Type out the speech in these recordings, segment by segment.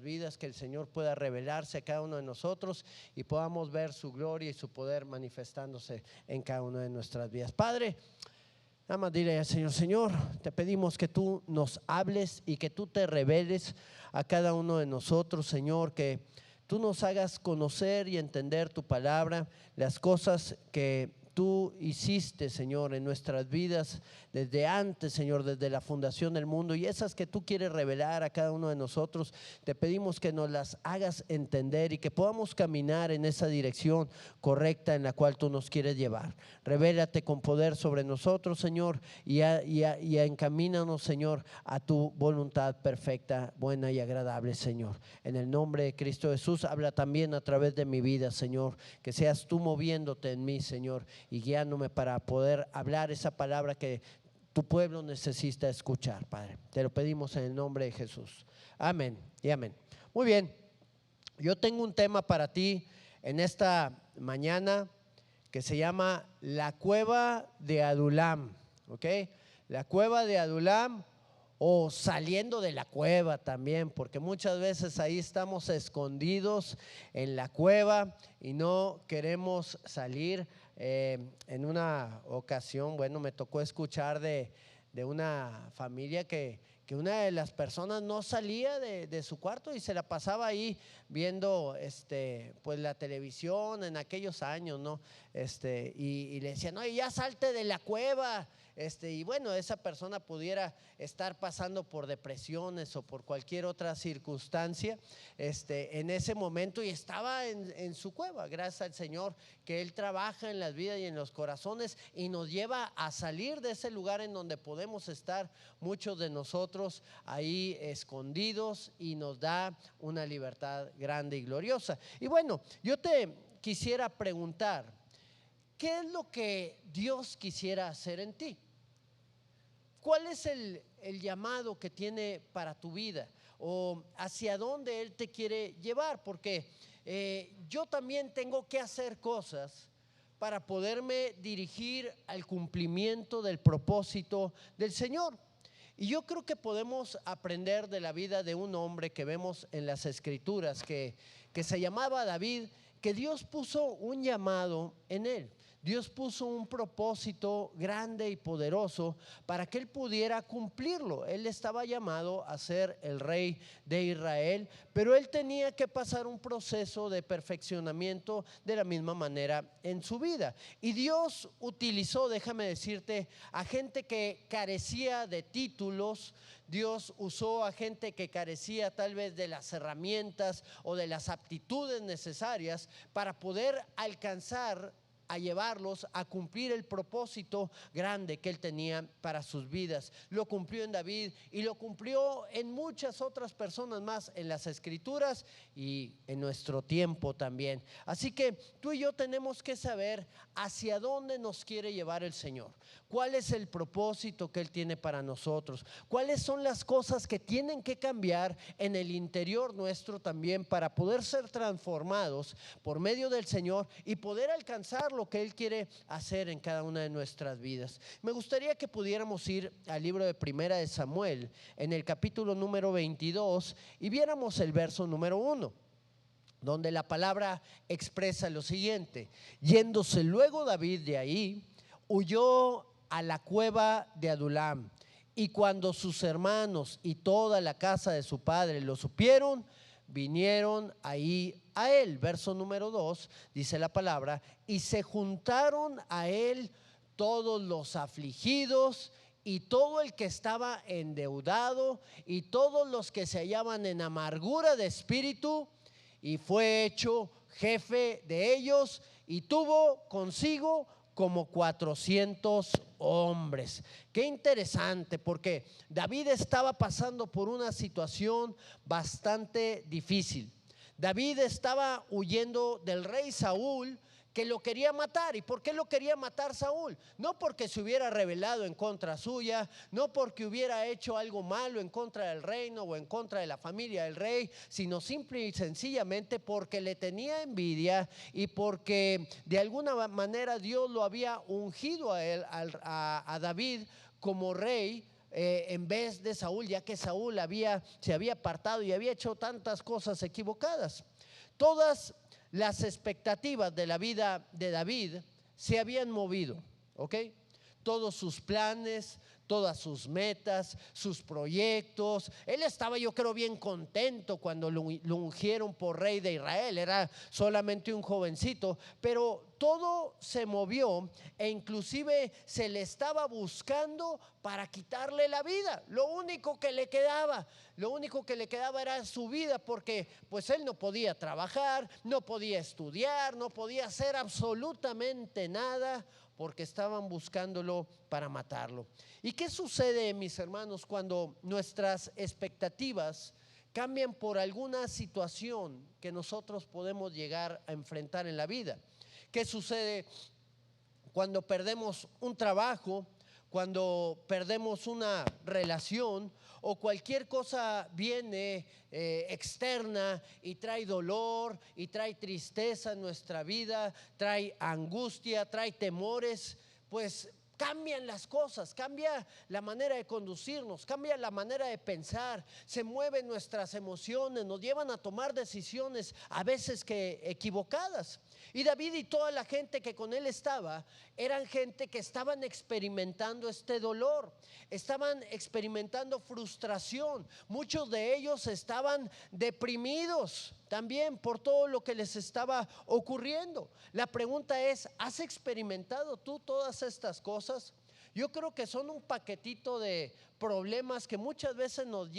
vidas, que el Señor pueda revelarse a cada uno de nosotros y podamos ver su gloria y su poder manifestándose en cada una de nuestras vidas. Padre, nada más dile al Señor: Señor, te pedimos que tú nos hables y que tú te reveles a cada uno de nosotros, Señor, que tú nos hagas conocer y entender tu palabra, las cosas que tú hiciste, Señor, en nuestras vidas desde antes, Señor, desde la fundación del mundo, y esas que tú quieres revelar a cada uno de nosotros. Te pedimos que nos las hagas entender y que podamos caminar en esa dirección correcta en la cual tú nos quieres llevar. Revélate con poder sobre nosotros, Señor, y encamínanos, Señor, a tu voluntad perfecta, buena y agradable, Señor. En el nombre de Cristo Jesús, habla también a través de mi vida, Señor, que seas tú moviéndote en mí, Señor, y guiándome para poder hablar esa palabra que tu pueblo necesita escuchar, Padre. Te lo pedimos en el nombre de Jesús. Amén y amén. Muy bien, yo tengo un tema para ti en esta mañana que se llama la cueva de Adulam, ¿ok? La cueva de Adulam, o saliendo de la cueva también, porque muchas veces ahí estamos escondidos en la cueva y no queremos salir. En una ocasión, bueno, me tocó escuchar de una familia que una de las personas no salía de su cuarto y se la pasaba ahí viendo pues la televisión en aquellos años, ¿no? Y le decían: no, ya salte de la cueva. Y bueno, esa persona pudiera estar pasando por depresiones o por cualquier otra circunstancia en ese momento, y estaba en su cueva. Gracias al Señor que Él trabaja en las vidas y en los corazones y nos lleva a salir de ese lugar en donde podemos estar muchos de nosotros ahí escondidos, y nos da una libertad grande y gloriosa. Y bueno, yo te quisiera preguntar: ¿qué es lo que Dios quisiera hacer en ti? ¿Cuál es el llamado que tiene para tu vida? ¿O hacia dónde Él te quiere llevar? Porque yo también tengo que hacer cosas para poderme dirigir al cumplimiento del propósito del Señor. Y yo creo que podemos aprender de la vida de un hombre que vemos en las Escrituras, que se llamaba David, que Dios puso un llamado en él. Dios puso un propósito grande y poderoso para que él pudiera cumplirlo. Él estaba llamado a ser el rey de Israel, pero él tenía que pasar un proceso de perfeccionamiento de la misma manera en su vida. Y Dios utilizó, déjame decirte, a gente que carecía de títulos. Dios usó a gente que carecía tal vez de las herramientas o de las aptitudes necesarias para poder alcanzar a llevarlos a cumplir el propósito grande que él tenía para sus vidas. Lo cumplió en David y lo cumplió en muchas otras personas más en las Escrituras y en nuestro tiempo también. Así que tú y yo tenemos que saber hacia dónde nos quiere llevar el Señor, cuál es el propósito que Él tiene para nosotros, cuáles son las cosas que tienen que cambiar en el interior nuestro también para poder ser transformados por medio del Señor y poder alcanzar lo que Él quiere hacer en cada una de nuestras vidas. Me gustaría que pudiéramos ir al libro de Primera de Samuel, en el capítulo número 22, y viéramos el verso número 1, donde la palabra expresa lo siguiente: yéndose luego David de ahí, huyó a la cueva de Adulam, y cuando sus hermanos y toda la casa de su padre lo supieron, vinieron ahí a él. Verso número 2, dice la palabra: y se juntaron a él todos los afligidos y todo el que estaba endeudado y todos los que se hallaban en amargura de espíritu, y fue hecho jefe de ellos, y tuvo consigo como 400 hombres. Qué interesante, porque David estaba pasando por una situación bastante difícil. David estaba huyendo del rey Saúl, que lo quería matar. ¿Y por qué lo quería matar Saúl? No porque se hubiera rebelado en contra suya, no porque hubiera hecho algo malo en contra del reino o en contra de la familia del rey, sino simple y sencillamente porque le tenía envidia y porque de alguna manera Dios lo había ungido a él, a David, como rey, en vez de Saúl, ya que Saúl se había apartado y había hecho tantas cosas equivocadas. Todas las expectativas de la vida de David se habían movido, ¿ok? Todos sus planes, todas sus metas, sus proyectos. Él estaba, yo creo, bien contento cuando lo ungieron por rey de Israel. Era solamente un jovencito, pero todo se movió e inclusive se le estaba buscando para quitarle la vida. Lo único que le quedaba era su vida, porque pues él no podía trabajar, no podía estudiar, no podía hacer absolutamente nada, porque estaban buscándolo para matarlo. ¿Y qué sucede, mis hermanos, cuando nuestras expectativas cambian por alguna situación que nosotros podemos llegar a enfrentar en la vida? ¿Qué sucede cuando perdemos un trabajo, cuando perdemos una relación o cualquier cosa viene externa y trae dolor y trae tristeza en nuestra vida, trae angustia, trae temores? Pues cambian las cosas, cambia la manera de conducirnos, cambia la manera de pensar, se mueven nuestras emociones, nos llevan a tomar decisiones a veces que equivocadas. Y David y toda la gente que con él estaba eran gente que estaban experimentando este dolor, estaban experimentando frustración. Muchos de ellos estaban deprimidos también por todo lo que les estaba ocurriendo. La pregunta es: ¿has experimentado tú todas estas cosas? Yo creo que son un paquetito de problemas que muchas veces nos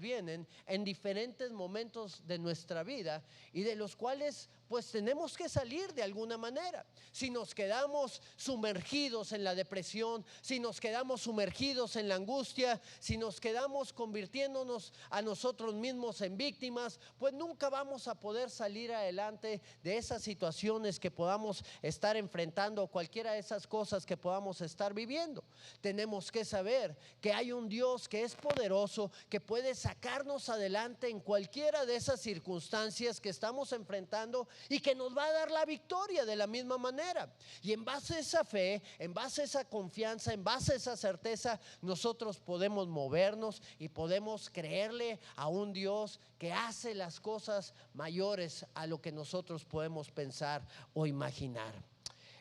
vienen en diferentes momentos de nuestra vida y de los cuales pues tenemos que salir de alguna manera. Si nos quedamos sumergidos en la depresión, si nos quedamos sumergidos en la angustia, si nos quedamos convirtiéndonos a nosotros mismos en víctimas, pues nunca vamos a poder salir adelante de esas situaciones que podamos estar enfrentando, cualquiera de esas cosas que podamos estar viviendo. Tenemos que saber que hay un Dios que es poderoso, que puede sacarnos adelante en cualquiera de esas circunstancias que estamos enfrentando y que nos va a dar la victoria de la misma manera. Y en base a esa fe, en base a esa confianza, en base a esa certeza, nosotros podemos movernos y podemos creerle a un Dios que hace las cosas mayores a lo que nosotros podemos pensar o imaginar.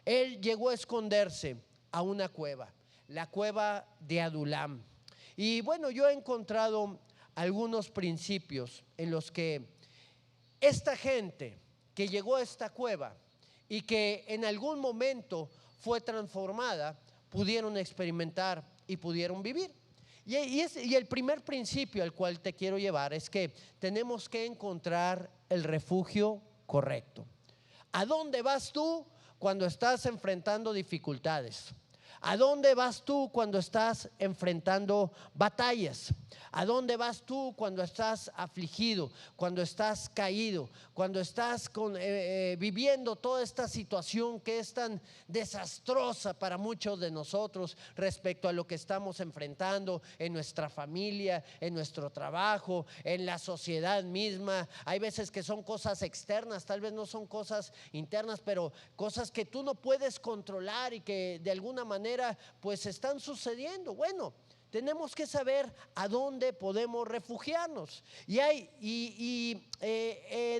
Él llegó a esconderse a una cueva, la cueva de Adulam. Y bueno, yo he encontrado algunos principios en los que esta gente que llegó a esta cueva y que en algún momento fue transformada, pudieron experimentar y pudieron vivir. Y el primer principio al cual te quiero llevar es que tenemos que encontrar el refugio correcto. ¿A dónde vas tú cuando estás enfrentando dificultades? ¿A dónde vas tú cuando estás enfrentando batallas? ¿A dónde vas tú cuando estás afligido, cuando estás caído, cuando estás viviendo toda esta situación que es tan desastrosa para muchos de nosotros respecto a lo que estamos enfrentando en nuestra familia, en nuestro trabajo, en la sociedad misma? Hay veces que son cosas externas, tal vez no son cosas internas, pero cosas que tú no puedes controlar y que de alguna manera pues están sucediendo. Bueno, tenemos que saber a dónde podemos refugiarnos.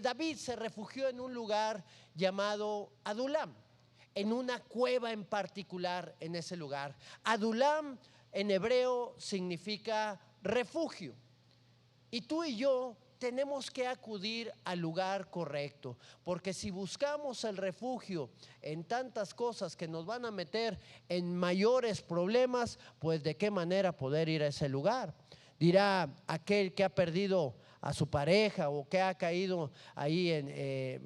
David se refugió en un lugar llamado Adulam, en una cueva en particular en ese lugar. Adulam en hebreo significa refugio. Y tú y yo tenemos que acudir al lugar correcto, porque si buscamos el refugio en tantas cosas que nos van a meter en mayores problemas, pues de qué manera poder ir a ese lugar. Dirá aquel que ha perdido a su pareja o que ha caído ahí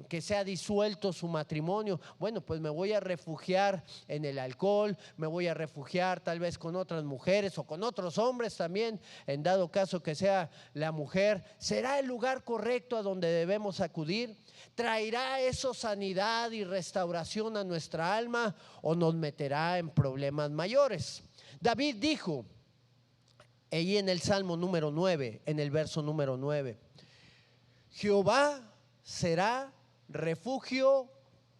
que se ha disuelto su matrimonio: bueno, pues me voy a refugiar en el alcohol, me voy a refugiar tal vez con otras mujeres o con otros hombres también, en dado caso que sea la mujer. ¿Será el lugar correcto a donde debemos acudir? ¿Traerá eso sanidad y restauración a nuestra alma o nos meterá en problemas mayores? David dijo ahí en el Salmo número 9, en el verso número 9: Jehová será refugio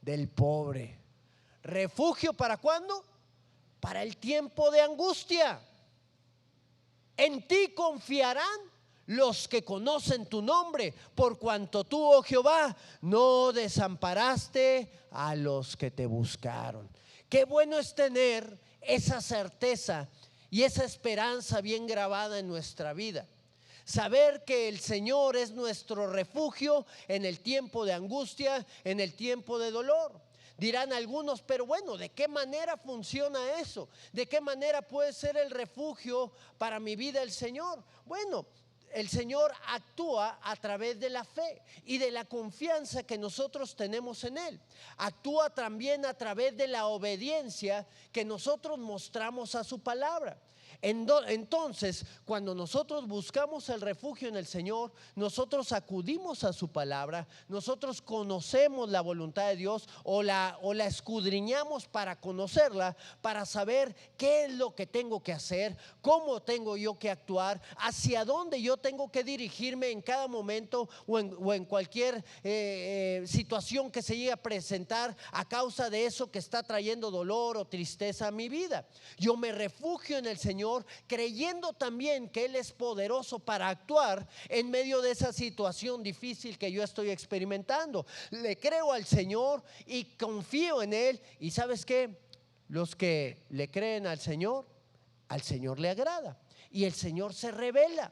del pobre. ¿Refugio para cuándo? Para el tiempo de angustia. En ti confiarán los que conocen tu nombre, por cuanto tú, oh Jehová, no desamparaste a los que te buscaron. Qué bueno es tener esa certeza y esa esperanza bien grabada en nuestra vida. Saber que el Señor es nuestro refugio en el tiempo de angustia, en el tiempo de dolor. Dirán algunos, pero bueno, ¿de qué manera funciona eso? ¿De qué manera puede ser el refugio para mi vida el Señor? Bueno, el Señor actúa a través de la fe y de la confianza que nosotros tenemos en Él. Actúa también a través de la obediencia que nosotros mostramos a su palabra. Entonces, cuando nosotros buscamos el refugio en el Señor, nosotros acudimos a su palabra, nosotros conocemos la voluntad de Dios o la escudriñamos para conocerla, para saber qué es lo que tengo que hacer, cómo tengo yo que actuar, hacia dónde yo tengo que dirigirme en cada momento o en cualquier situación que se llegue a presentar a causa de eso que está trayendo dolor o tristeza a mi vida. Yo me refugio en el Señor, creyendo también que Él es poderoso para actuar en medio de esa situación difícil que yo estoy experimentando. Le creo al Señor y confío en Él. Y ¿sabes qué? Los que le creen al Señor le agrada y el Señor se revela.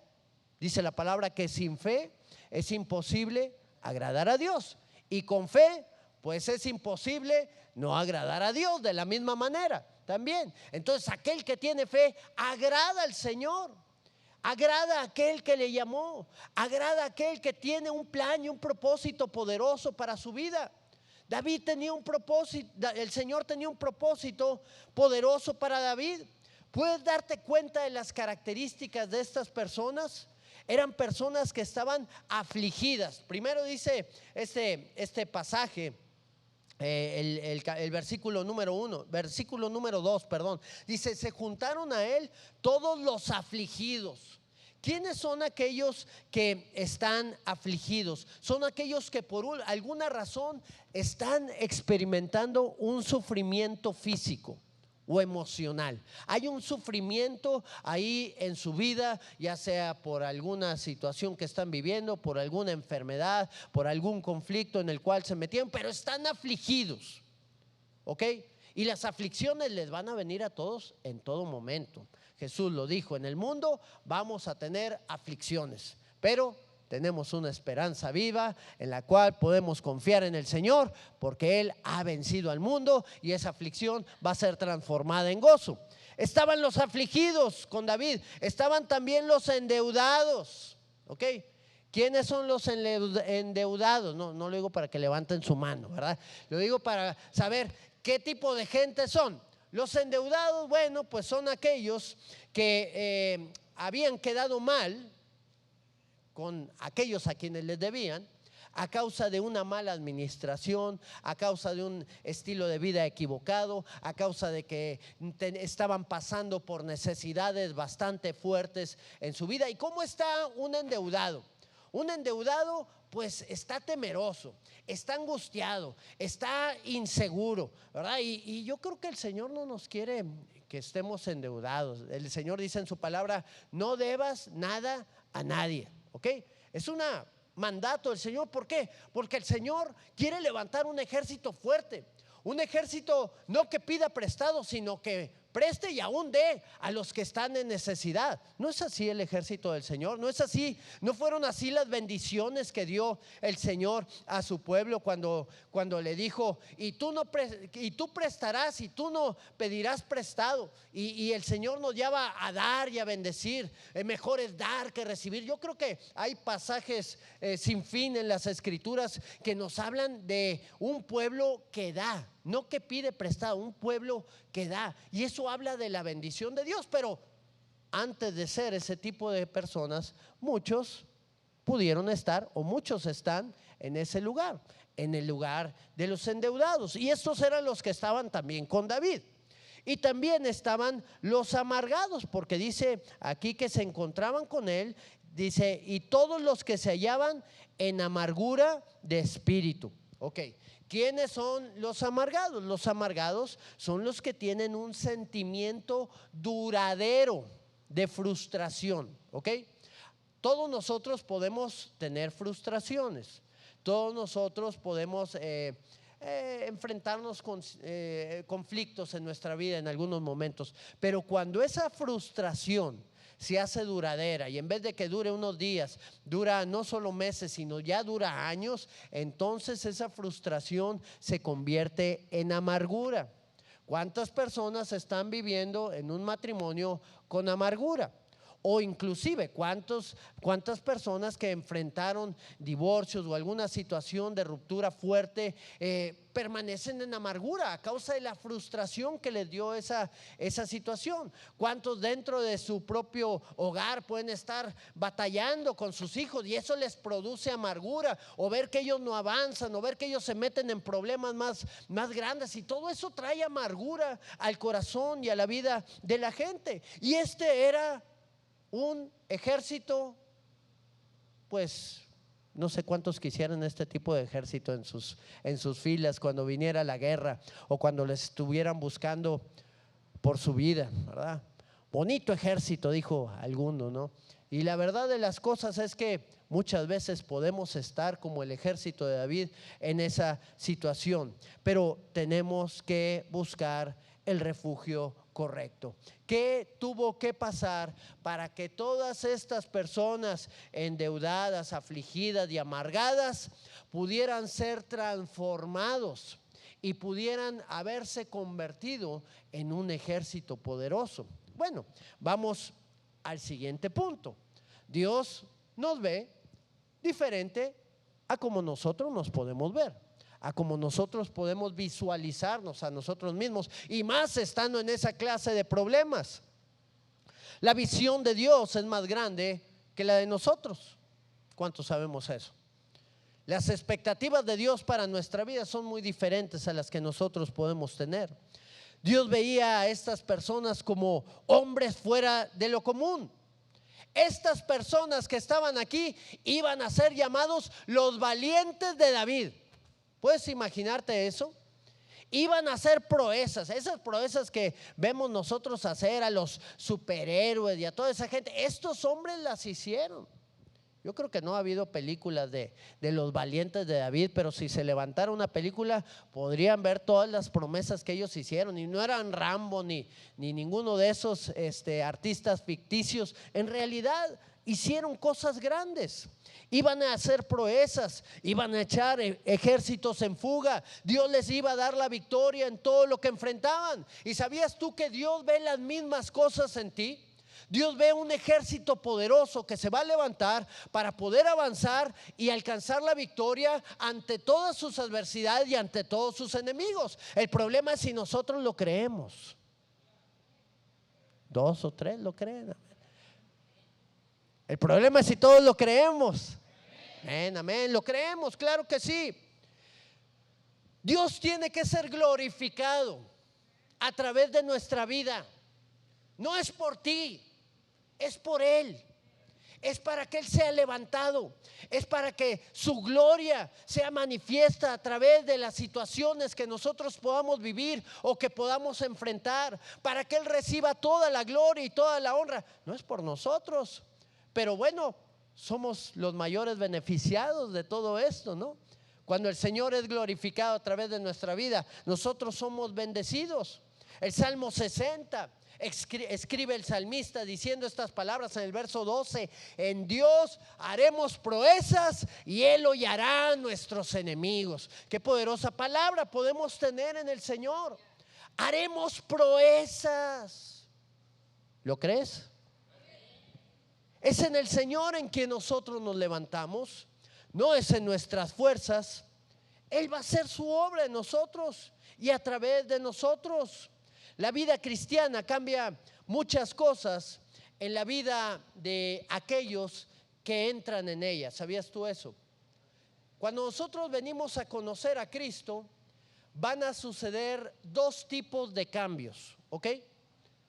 Dice la palabra que sin fe es imposible agradar a Dios, y con fe pues es imposible no agradar a Dios de la misma manera también. Entonces aquel que tiene fe agrada al Señor, agrada a aquel que le llamó, agrada a aquel que tiene un plan y un propósito poderoso para su vida. David tenía un propósito, el Señor tenía un propósito poderoso para David. ¿Puedes darte cuenta de las características de estas personas? Eran personas que estaban afligidas. Primero dice este pasaje, el versículo número 2, perdón, dice: se juntaron a él todos los afligidos. ¿Quiénes son aquellos que están afligidos? Son aquellos que por alguna razón están experimentando un sufrimiento físico o emocional. Hay un sufrimiento ahí en su vida, ya sea por alguna situación que están viviendo, por alguna enfermedad, por algún conflicto en el cual se metieron, pero están afligidos, ¿ok? Y las aflicciones les van a venir a todos en todo momento. Jesús lo dijo: en el mundo vamos a tener aflicciones, pero tenemos una esperanza viva en la cual podemos confiar en el Señor, porque Él ha vencido al mundo y esa aflicción va a ser transformada en gozo. Estaban los afligidos con David, estaban también los endeudados, ¿ok? ¿Quiénes son los endeudados? No lo digo para que levanten su mano, ¿verdad? Lo digo para saber qué tipo de gente son. Los endeudados, bueno, pues son aquellos que habían quedado mal con aquellos a quienes les debían, a causa de una mala administración, a causa de un estilo de vida equivocado, a causa de que estaban pasando por necesidades bastante fuertes en su vida. ¿Y cómo está un endeudado? Un endeudado pues está temeroso, está angustiado, está inseguro, ¿verdad? Y yo creo que el Señor no nos quiere que estemos endeudados. El Señor dice en su palabra: no debas nada a nadie, ¿ok? Es un mandato del Señor. ¿Por qué? Porque el Señor quiere levantar un ejército fuerte, un ejército no que pida prestado, sino que preste y aún dé a los que están en necesidad. ¿No es así el ejército del Señor? ¿No es así? ¿No fueron así las bendiciones que dio el Señor a su pueblo cuando le dijo: y tú prestarás y tú no pedirás prestado? Y el Señor nos llama a dar y a bendecir. Mejor es dar que recibir. Yo creo que hay pasajes sin fin en las Escrituras que nos hablan de un pueblo que da, no que pide prestado, un pueblo que da. Y eso habla de la bendición de Dios. Pero antes de ser ese tipo de personas, muchos pudieron estar, o muchos están en ese lugar, en el lugar de los endeudados. Y estos eran los que estaban también con David. Y también estaban los amargados, porque dice aquí que se encontraban con él. Dice: y todos los que se hallaban en amargura de espíritu. Ok, ¿quiénes son los amargados? Los amargados son los que tienen un sentimiento duradero de frustración, ¿ok? Todos nosotros podemos tener frustraciones, todos nosotros podemos enfrentarnos con conflictos en nuestra vida en algunos momentos, pero cuando esa frustración se hace duradera y en vez de que dure unos días, dura no solo meses, sino ya dura años, entonces esa frustración se convierte en amargura. ¿Cuántas personas están viviendo en un matrimonio con amargura? O inclusive cuántas personas que enfrentaron divorcios o alguna situación de ruptura fuerte permanecen en amargura a causa de la frustración que les dio esa situación. Cuántos dentro de su propio hogar pueden estar batallando con sus hijos y eso les produce amargura, o ver que ellos no avanzan, o ver que ellos se meten en problemas más grandes, y todo eso trae amargura al corazón y a la vida de la gente. Y este era un ejército, pues no sé cuántos quisieran este tipo de ejército en sus filas cuando viniera la guerra o cuando les estuvieran buscando por su vida, ¿verdad? Bonito ejército, dijo alguno, ¿no? Y la verdad de las cosas es que muchas veces podemos estar como el ejército de David en esa situación, pero tenemos que buscar el refugio correcto. ¿Qué tuvo que pasar para que todas estas personas endeudadas, afligidas y amargadas pudieran ser transformados y pudieran haberse convertido en un ejército poderoso? Bueno, vamos al siguiente punto. Dios nos ve diferente a como nosotros nos podemos ver, a como nosotros podemos visualizarnos a nosotros mismos, y más estando en esa clase de problemas. La visión de Dios es más grande que la de nosotros. ¿Cuántos sabemos eso? Las expectativas de Dios para nuestra vida son muy diferentes a las que nosotros podemos tener. Dios veía a estas personas como hombres fuera de lo común. Estas personas que estaban aquí iban a ser llamados los valientes de David. ¿Puedes imaginarte eso? Iban a hacer proezas, esas proezas que vemos nosotros hacer a los superhéroes y a toda esa gente. Estos hombres las hicieron. Yo creo que no ha habido películas de los valientes de David, pero si se levantara una película podrían ver todas las promesas que ellos hicieron. Y no eran Rambo ni ninguno de esos artistas ficticios. En realidad hicieron cosas grandes. Iban a hacer proezas, iban a echar ejércitos en fuga. Dios les iba a dar la victoria en todo lo que enfrentaban. ¿Y sabías tú que Dios ve las mismas cosas en ti? Dios ve un ejército poderoso que se va a levantar para poder avanzar y alcanzar la victoria ante todas sus adversidades y ante todos sus enemigos. El problema es si nosotros lo creemos. 2 o 3 lo creen. El problema es si todos lo creemos. Amén, amén, lo creemos, claro que sí. Dios tiene que ser glorificado a través de nuestra vida. No es por ti, es por Él. Es para que Él sea levantado, es para que su gloria sea manifiesta a través de las situaciones que nosotros podamos vivir o que podamos enfrentar, para que Él reciba toda la gloria y toda la honra. No es por nosotros, pero bueno, somos los mayores beneficiados de todo esto, ¿no? Cuando el Señor es glorificado a través de nuestra vida, nosotros somos bendecidos. El Salmo 60 escribe el salmista diciendo estas palabras en el verso 12: en Dios haremos proezas y Él hollará a nuestros enemigos. Qué poderosa palabra podemos tener en el Señor. Haremos proezas. ¿Lo crees? Es en el Señor en quien nosotros nos levantamos, no es en nuestras fuerzas. Él va a hacer su obra en nosotros y a través de nosotros. La vida cristiana cambia muchas cosas en la vida de aquellos que entran en ella. ¿Sabías tú eso? Cuando nosotros venimos a conocer a Cristo, van a suceder 2 tipos de cambios, ¿ok?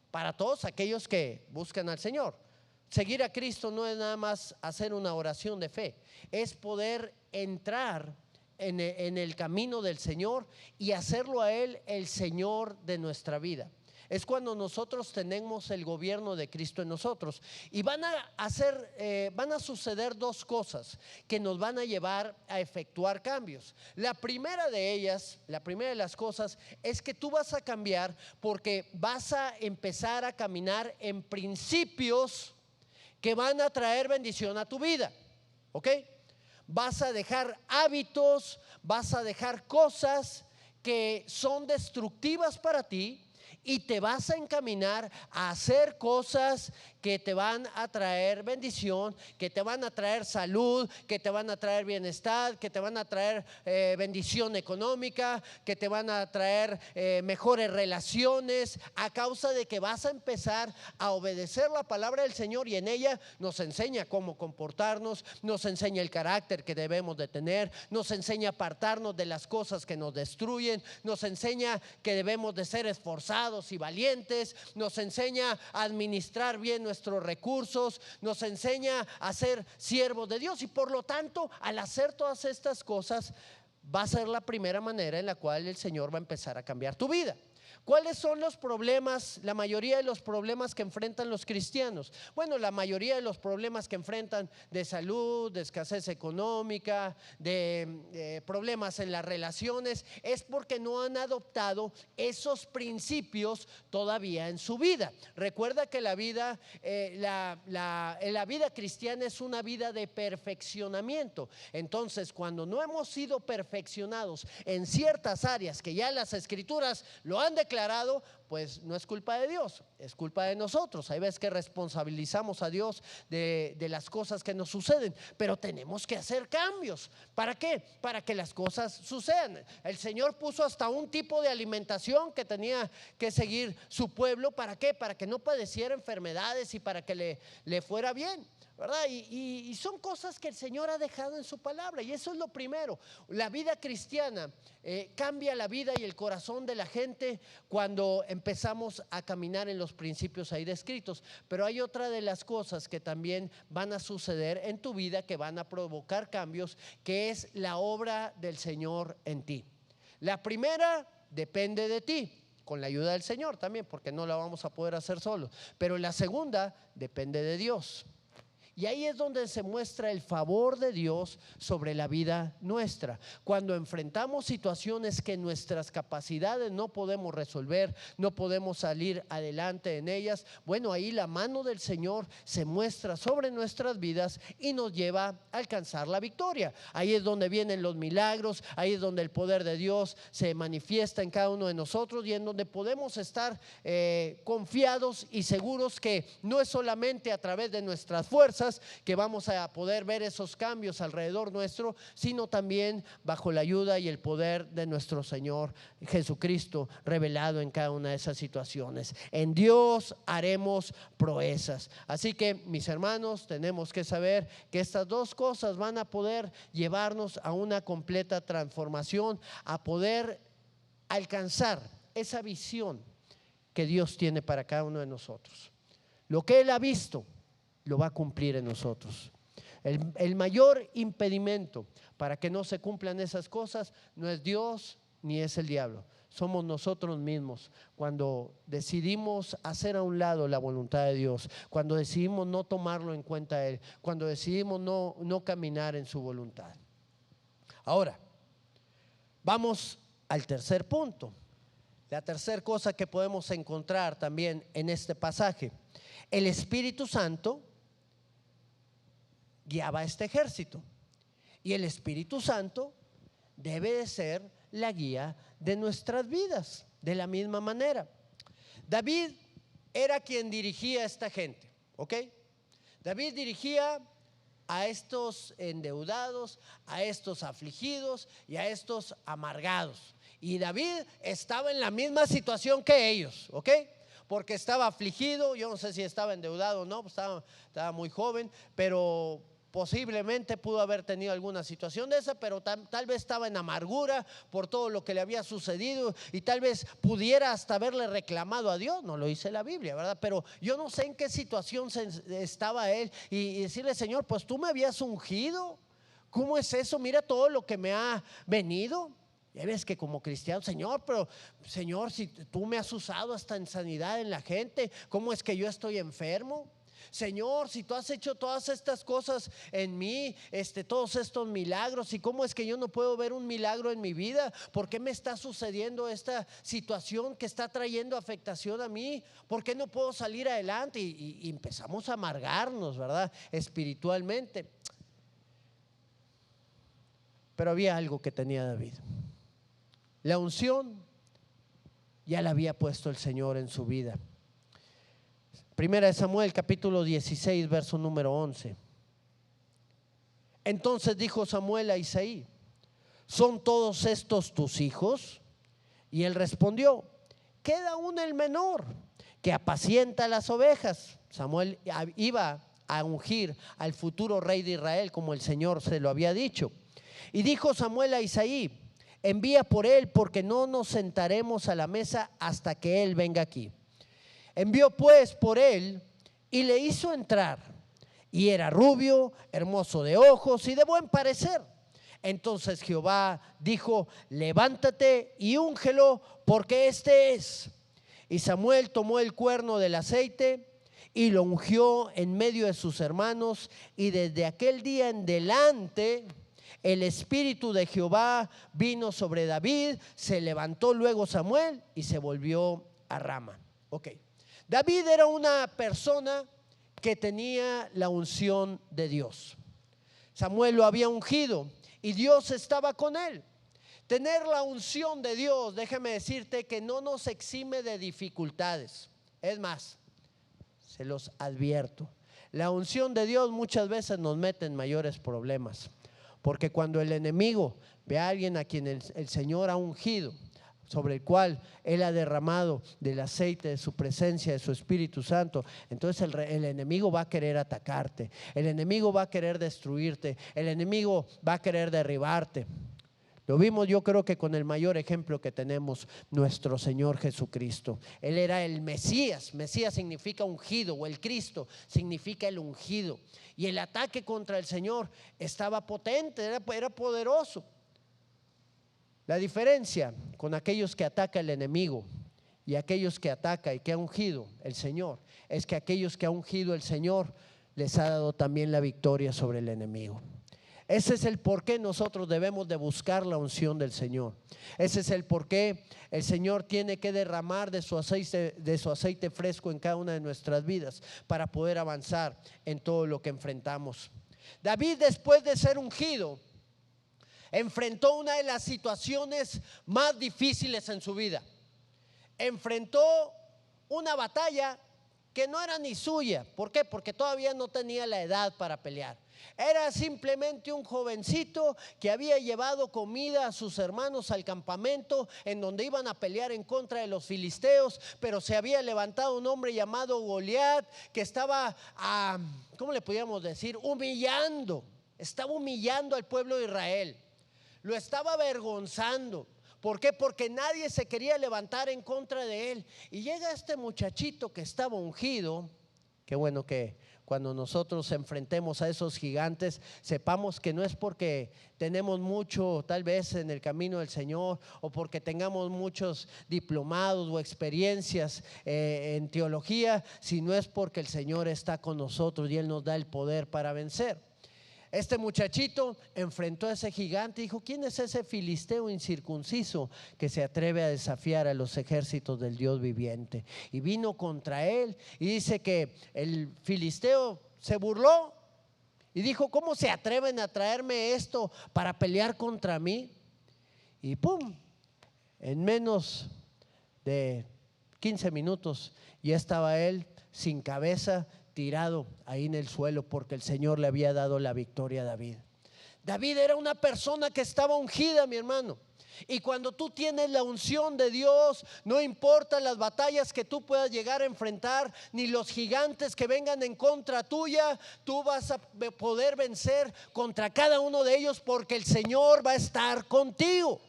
Para todos aquellos que buscan al Señor. Seguir a Cristo no es nada más hacer una oración de fe, es poder entrar en el camino del Señor y hacerlo a Él el Señor de nuestra vida. es cuando nosotros tenemos el gobierno de Cristo en nosotros. Y van a suceder dos cosas que nos van a llevar a efectuar cambios. La primera de ellas, la primera de las cosas, es que tú vas a cambiar porque vas a empezar a caminar en principios que van a traer bendición a tu vida. ¿Ok? Vas a dejar hábitos, vas a dejar cosas que son destructivas para ti y te vas a encaminar a hacer cosas que te van a traer bendición, que te van a traer salud, que te van a traer bienestar, que te van a traer bendición económica, que te van a traer mejores relaciones, a causa de que vas a empezar a obedecer la palabra del Señor, y en ella nos enseña cómo comportarnos, nos enseña el carácter que debemos de tener, nos enseña a apartarnos de las cosas que nos destruyen, nos enseña que debemos de ser esforzados y valientes, nos enseña a administrar bien nuestros recursos, nos enseña a ser siervos de Dios. Y por lo tanto, al hacer todas estas cosas, va a ser la primera manera en la cual el Señor va a empezar a cambiar tu vida. ¿Cuáles son los problemas, la mayoría de los problemas que enfrentan los cristianos? Bueno, la mayoría de los problemas que enfrentan de salud, de escasez económica, de problemas en las relaciones, es porque no han adoptado esos principios todavía en su vida. Recuerda que la vida cristiana es una vida de perfeccionamiento. Entonces, cuando no hemos sido perfeccionados en ciertas áreas que ya las Escrituras lo han declarado, pues no es culpa de Dios, es culpa de nosotros. Hay veces que responsabilizamos a Dios de las cosas que nos suceden, pero tenemos que hacer cambios. ¿Para qué? Para que las cosas sucedan. El Señor puso hasta un tipo de alimentación que tenía que seguir su pueblo. ¿Para qué? Para que no padeciera enfermedades y para que le fuera bien, ¿verdad? Y son cosas que el Señor ha dejado en su palabra, y eso es lo primero. La vida cristiana cambia la vida y el corazón de la gente cuando empezamos a caminar en los principios ahí descritos. Pero hay otra de las cosas que también van a suceder en tu vida, que van a provocar cambios, que es la obra del Señor en ti. La primera depende de ti, con la ayuda del Señor también, porque no la vamos a poder hacer solos. Pero la segunda depende de Dios. Y ahí es donde se muestra el favor de Dios sobre la vida nuestra. Cuando enfrentamos situaciones que nuestras capacidades no podemos resolver, no podemos salir adelante en ellas, bueno, ahí la mano del Señor se muestra sobre nuestras vidas y nos lleva a alcanzar la victoria. Ahí es donde vienen los milagros, ahí es donde el poder de Dios se manifiesta en cada uno de nosotros, y en donde podemos estar confiados y seguros que no es solamente a través de nuestras fuerzas que vamos a poder ver esos cambios alrededor nuestro, sino también bajo la ayuda y el poder de nuestro Señor Jesucristo revelado en cada una de esas situaciones. En Dios haremos proezas. Así que, mis hermanos, tenemos que saber que estas dos cosas van a poder llevarnos a una completa transformación, a poder alcanzar esa visión que Dios tiene para cada uno de nosotros. Lo que Él ha visto lo va a cumplir en nosotros. El mayor impedimento para que no se cumplan esas cosas no es Dios ni es el diablo, somos nosotros mismos. Cuando decidimos hacer a un lado la voluntad de Dios, cuando decidimos no tomarlo en cuenta a Él, cuando decidimos no caminar en su voluntad. Ahora, vamos al tercer punto. La tercera cosa que podemos encontrar también en este pasaje: el Espíritu Santo guiaba a este ejército, y el Espíritu Santo debe de ser la guía de nuestras vidas de la misma manera. David era quien dirigía a esta gente, ¿ok? David dirigía a estos endeudados, a estos afligidos y a estos amargados. Y David estaba en la misma situación que ellos, ¿ok? Porque estaba afligido, yo no sé si estaba endeudado o no, pues estaba muy joven, pero posiblemente pudo haber tenido alguna situación de esa, pero tal vez estaba en amargura por todo lo que le había sucedido, y tal vez pudiera hasta haberle reclamado a Dios. No lo dice la Biblia, ¿verdad? Pero yo no sé en qué situación estaba él, y decirle: Señor, pues tú me habías ungido, ¿cómo es eso? Mira todo lo que me ha venido. Ya ves que como cristiano, Señor, pero Señor, si tú me has usado hasta en sanidad en la gente, ¿cómo es que yo estoy enfermo? Señor, si tú has hecho todas estas cosas en mí, todos estos milagros, ¿y cómo es que yo no puedo ver un milagro en mi vida? ¿Por qué me está sucediendo esta situación que está trayendo afectación a mí? ¿Por qué no puedo salir adelante? Y empezamos a amargarnos, ¿verdad? Espiritualmente. Pero había algo que tenía David. La unción ya la había puesto el Señor en su vida. Primera de Samuel, capítulo 16, verso número 11. Entonces dijo Samuel a Isaí: ¿son todos estos tus hijos? Y él respondió: queda aún el menor, que apacienta las ovejas. Samuel iba a ungir al futuro rey de Israel, como el Señor se lo había dicho. Y dijo Samuel a Isaí: envía por él, porque no nos sentaremos a la mesa hasta que él venga aquí. Envió pues por él y le hizo entrar, y era rubio, hermoso de ojos y de buen parecer. Entonces Jehová dijo: levántate y úngelo, porque este es. Y Samuel tomó el cuerno del aceite y lo ungió en medio de sus hermanos, y desde aquel día en delante el espíritu de Jehová vino sobre David. Se levantó luego Samuel y se volvió a Rama. Ok, David era una persona que tenía la unción de Dios. Samuel lo había ungido y Dios estaba con él. Tener la unción de Dios, déjame decirte que no nos exime de dificultades. Es más, se los advierto, la unción de Dios muchas veces nos mete en mayores problemas. Porque cuando el enemigo ve a alguien a quien el Señor ha ungido, sobre el cual Él ha derramado del aceite de su presencia, de su Espíritu Santo, entonces el enemigo va a querer atacarte, el enemigo va a querer destruirte, el enemigo va a querer derribarte. Lo vimos, yo creo que con el mayor ejemplo que tenemos, nuestro Señor Jesucristo. Él era el Mesías. Mesías significa ungido, o el Cristo significa el ungido. Y el ataque contra el Señor estaba potente, era poderoso. La diferencia con aquellos que ataca el enemigo y aquellos que ataca y que ha ungido el Señor, es que aquellos que ha ungido el Señor les ha dado también la victoria sobre el enemigo. Ese es el por qué nosotros debemos de buscar la unción del Señor. Ese es el por qué el Señor tiene que derramar de su aceite fresco en cada una de nuestras vidas para poder avanzar en todo lo que enfrentamos. David, después de ser ungido, enfrentó una de las situaciones más difíciles en su vida. Enfrentó una batalla que no era ni suya. ¿Por qué? Porque todavía no tenía la edad para pelear. Era simplemente un jovencito que había llevado comida a sus hermanos al campamento en donde iban a pelear en contra de los filisteos, pero se había levantado un hombre llamado Goliat que estaba, ¿cómo le podíamos decir? Estaba humillando al pueblo de Israel, lo estaba avergonzando. ¿Por qué? Porque nadie se quería levantar en contra de él. Y llega este muchachito que estaba ungido. Qué bueno que cuando nosotros enfrentemos a esos gigantes, sepamos que no es porque tenemos mucho tal vez en el camino del Señor, o porque tengamos muchos diplomados o experiencias en teología, sino es porque el Señor está con nosotros y Él nos da el poder para vencer. Este muchachito enfrentó a ese gigante y dijo: ¿quién es ese filisteo incircunciso que se atreve a desafiar a los ejércitos del Dios viviente? Y vino contra él, y dice que el filisteo se burló y dijo: ¿cómo se atreven a traerme esto para pelear contra mí? Y pum, en menos de 15 minutos ya estaba él sin cabeza, tirado ahí en el suelo, porque el Señor le había dado la victoria a David. David era una persona que estaba ungida, mi hermano. Y cuando tú tienes la unción de Dios, no importa las batallas que tú puedas llegar a enfrentar, ni los gigantes que vengan en contra tuya, tú vas a poder vencer contra cada uno de ellos, porque el Señor va a estar contigo.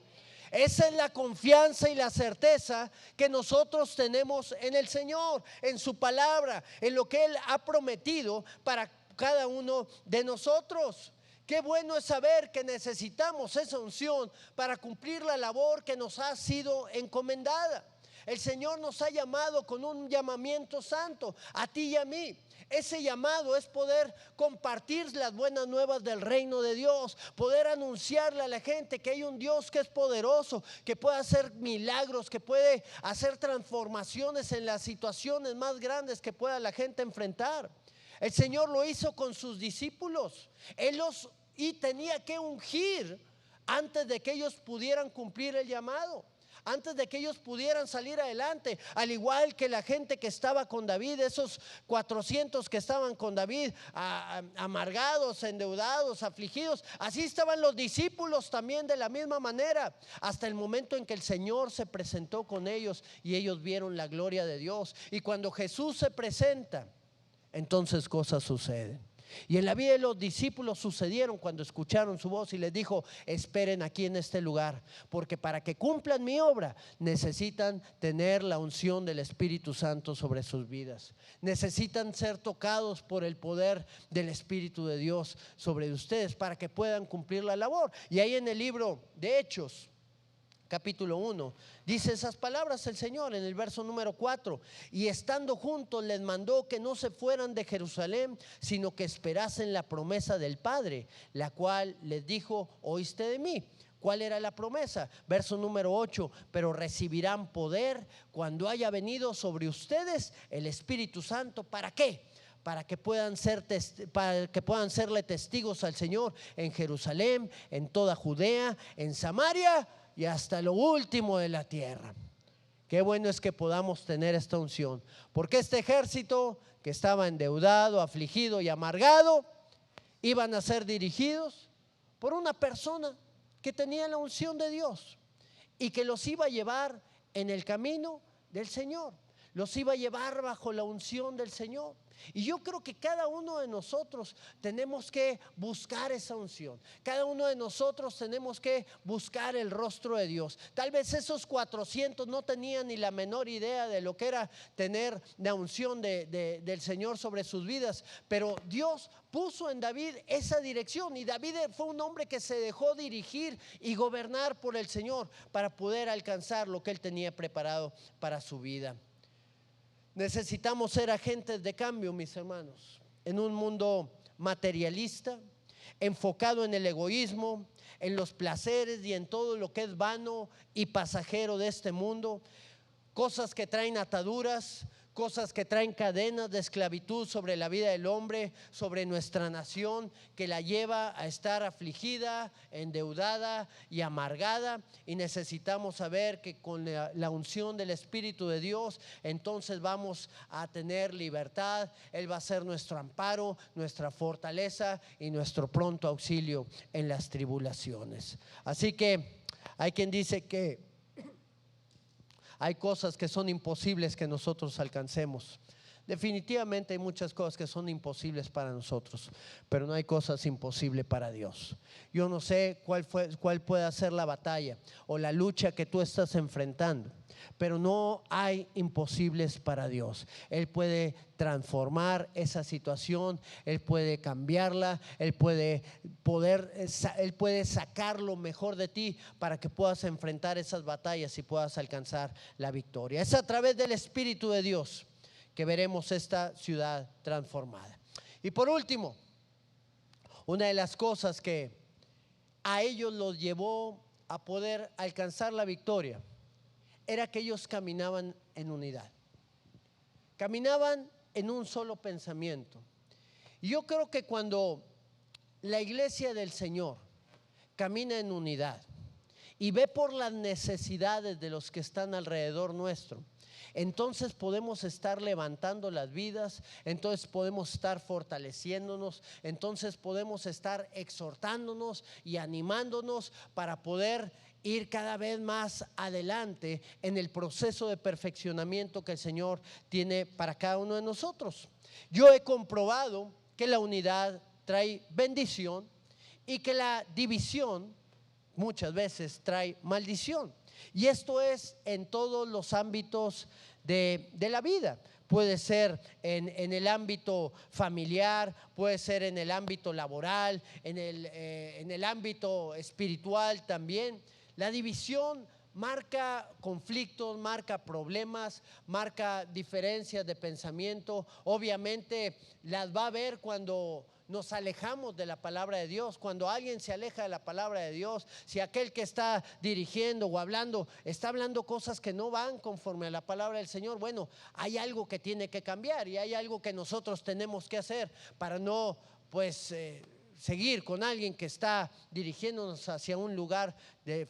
Esa es la confianza y la certeza que nosotros tenemos en el Señor, en su palabra, en lo que Él ha prometido para cada uno de nosotros. Qué bueno es saber que necesitamos esa unción para cumplir la labor que nos ha sido encomendada. El Señor nos ha llamado con un llamamiento santo, a ti y a mí. Ese llamado es poder compartir las buenas nuevas del reino de Dios, poder anunciarle a la gente que hay un Dios que es poderoso, que puede hacer milagros, que puede hacer transformaciones en las situaciones más grandes que pueda la gente enfrentar. El Señor lo hizo con sus discípulos. Y tenía que ungir antes de que ellos pudieran cumplir el llamado, antes de que ellos pudieran salir adelante. Al igual que la gente que estaba con David, esos 400 que estaban con David, amargados, endeudados, afligidos, así estaban los discípulos también de la misma manera, hasta el momento en que el Señor se presentó con ellos y ellos vieron la gloria de Dios. Y cuando Jesús se presenta, entonces cosas suceden. Y en la vida de los discípulos sucedieron cuando escucharon su voz y les dijo: esperen aquí en este lugar, porque para que cumplan mi obra necesitan tener la unción del Espíritu Santo sobre sus vidas. Necesitan ser tocados por el poder del Espíritu de Dios sobre ustedes para que puedan cumplir la labor. Y ahí en el libro de Hechos, capítulo 1, dice esas palabras el Señor en el verso número 4: y estando juntos les mandó que no se fueran de Jerusalén, sino que esperasen la promesa del Padre, la cual les dijo: oíste de mí. ¿Cuál era la promesa? Verso número 8: pero recibirán poder cuando haya venido sobre ustedes el Espíritu Santo. ¿Para qué? Para que puedan serle testigos al Señor en Jerusalén, en toda Judea, en Samaria y hasta lo último de la tierra. Qué bueno es que podamos tener esta unción, porque este ejército que estaba endeudado, afligido y amargado, iban a ser dirigidos por una persona que tenía la unción de Dios y que los iba a llevar en el camino del Señor, los iba a llevar bajo la unción del Señor. Y yo creo que cada uno de nosotros tenemos que buscar esa unción. Cada uno de nosotros tenemos que buscar el rostro de Dios. Tal vez esos 400 no tenían ni la menor idea de lo que era tener la unción del Señor sobre sus vidas, pero Dios puso en David esa dirección, y David fue un hombre que se dejó dirigir y gobernar por el Señor para poder alcanzar lo que él tenía preparado para su vida. Necesitamos ser agentes de cambio, mis hermanos, en un mundo materialista, enfocado en el egoísmo, en los placeres y en todo lo que es vano y pasajero de este mundo. Cosas que traen ataduras, cosas que traen cadenas de esclavitud sobre la vida del hombre, sobre nuestra nación, que la lleva a estar afligida, endeudada y amargada. Y necesitamos saber que con la unción del Espíritu de Dios, entonces vamos a tener libertad. Él va a ser nuestro amparo, nuestra fortaleza y nuestro pronto auxilio en las tribulaciones. Así que hay quien dice que hay cosas que son imposibles que nosotros alcancemos. Definitivamente hay muchas cosas que son imposibles para nosotros, pero no hay cosas imposibles para Dios. Yo no sé cuál puede ser la batalla o la lucha que tú estás enfrentando, pero no hay imposibles para Dios. Él puede transformar esa situación, Él puede cambiarla, Él puede sacar lo mejor de ti para que puedas enfrentar esas batallas y puedas alcanzar la victoria. Es a través del Espíritu de Dios que veremos esta ciudad transformada. Y por último, una de las cosas que a ellos los llevó a poder alcanzar la victoria era que ellos caminaban en unidad, caminaban en un solo pensamiento. Y yo creo que cuando la iglesia del Señor camina en unidad y ve por las necesidades de los que están alrededor nuestro, entonces podemos estar levantando las vidas, entonces podemos estar fortaleciéndonos, entonces podemos estar exhortándonos y animándonos para poder ir cada vez más adelante en el proceso de perfeccionamiento que el Señor tiene para cada uno de nosotros. Yo he comprobado que la unidad trae bendición y que la división muchas veces trae maldición. Y esto es en todos los ámbitos de la vida. puede ser en el ámbito familiar, puede ser en el ámbito laboral, en el ámbito espiritual también. La división marca conflictos, marca problemas, marca diferencias de pensamiento. Obviamente las va a haber cuando nos alejamos de la palabra de Dios. Cuando alguien se aleja de la palabra de Dios, si aquel que está dirigiendo o hablando está hablando cosas que no van conforme a la palabra del Señor, bueno, hay algo que tiene que cambiar y hay algo que nosotros tenemos que hacer para no seguir con alguien que está dirigiéndonos hacia un lugar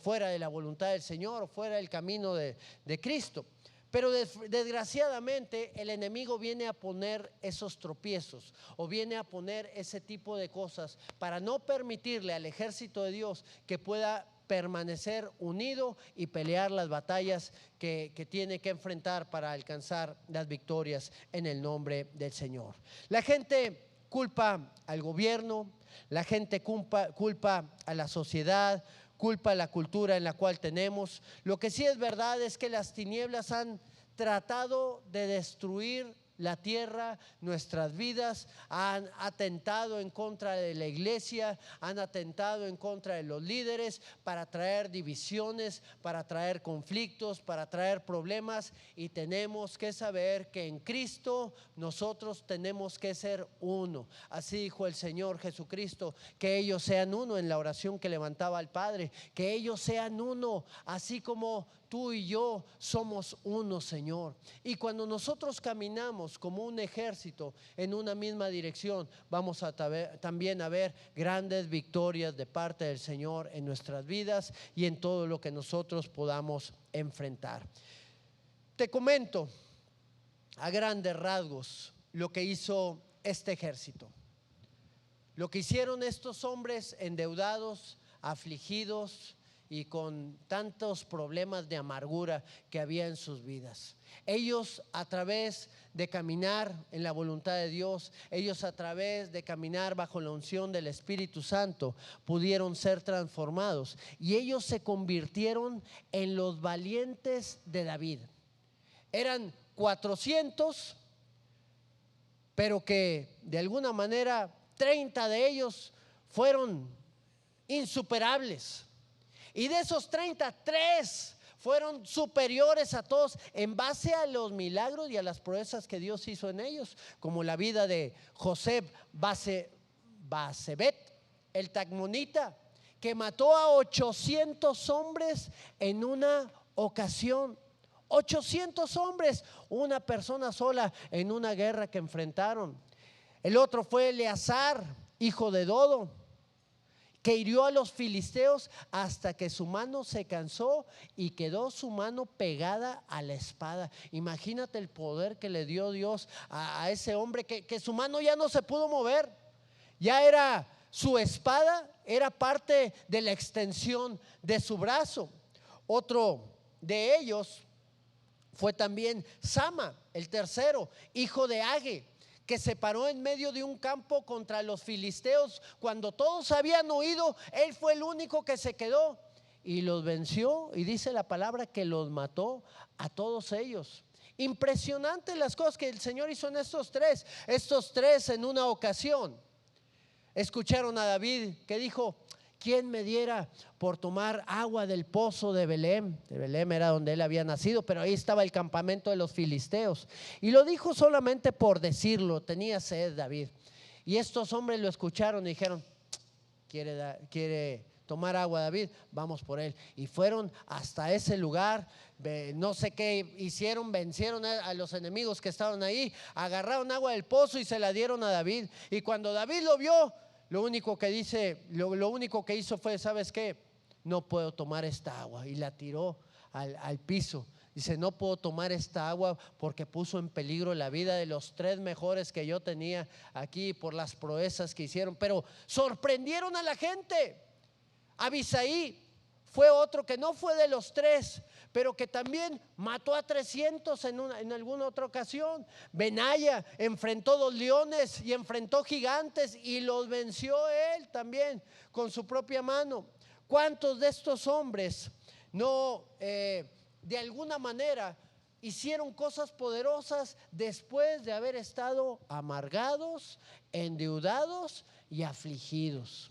fuera de la voluntad del Señor o fuera del camino de Cristo. Pero desgraciadamente el enemigo viene a poner esos tropiezos o viene a poner ese tipo de cosas para no permitirle al ejército de Dios que pueda permanecer unido y pelear las batallas que tiene que enfrentar para alcanzar las victorias en el nombre del Señor. La gente culpa al gobierno, la gente culpa a la sociedad, culpa a la cultura en la cual tenemos. Lo que sí es verdad es que las tinieblas han tratado de destruir la tierra, nuestras vidas, han atentado en contra de la iglesia, han atentado en contra de los líderes para traer divisiones, para traer conflictos, para traer problemas, y tenemos que saber que en Cristo nosotros tenemos que ser uno. Así dijo el Señor Jesucristo, que ellos sean uno en la oración que levantaba al Padre, que ellos sean uno, así como tú y yo somos uno, Señor. Y cuando nosotros caminamos como un ejército en una misma dirección, vamos a también a ver grandes victorias de parte del Señor en nuestras vidas y en todo lo que nosotros podamos enfrentar. Te comento a grandes rasgos lo que hizo este ejército, lo que hicieron estos hombres endeudados, afligidos y con tantos problemas de amargura que había en sus vidas. Ellos, a través de caminar en la voluntad de Dios, ellos a través de caminar bajo la unción del Espíritu Santo, pudieron ser transformados y ellos se convirtieron en los valientes de David. Eran 400, pero que de alguna manera 30 de ellos fueron insuperables. Y de esos 33 fueron superiores a todos en base a los milagros y a las proezas que Dios hizo en ellos, como la vida de José Basebet, el tacmonita, que mató a 800 hombres en una ocasión. 800 hombres, una persona sola en una guerra que enfrentaron. El otro fue Eleazar, hijo de Dodo, que hirió a los filisteos hasta que su mano se cansó y quedó su mano pegada a la espada. Imagínate el poder que le dio Dios a ese hombre, que su mano ya no se pudo mover. Ya era su espada, era parte de la extensión de su brazo. Otro de ellos fue también Sama, el tercero, hijo de Age, que se paró en medio de un campo contra los filisteos. Cuando todos habían huido, él fue el único que se quedó y los venció, y dice la palabra que los mató a todos ellos. Impresionante las cosas que el Señor hizo en estos tres en una ocasión. Escucharon a David que dijo: ¿quién me diera por tomar agua del pozo de Belén? De Belén era donde él había nacido, pero ahí estaba el campamento de los filisteos. Y lo dijo solamente por decirlo, tenía sed David. Y estos hombres lo escucharon y dijeron: ¿quiere tomar agua David? Vamos por él. Y fueron hasta ese lugar, no sé qué hicieron, vencieron a los enemigos que estaban ahí, agarraron agua del pozo y se la dieron a David. Y cuando David lo vio, lo único que hizo fue: ¿sabes qué? No puedo tomar esta agua. Y la tiró al piso. Dice: no puedo tomar esta agua porque puso en peligro la vida de los 3 mejores que yo tenía aquí por las proezas que hicieron. Pero sorprendieron a la gente. Abisaí fue otro que no fue de los 3, pero que también mató a 300 en alguna otra ocasión. Benaya enfrentó 2 leones y enfrentó gigantes y los venció él también con su propia mano. ¿Cuántos de estos hombres no de alguna manera hicieron cosas poderosas después de haber estado amargados, endeudados y afligidos.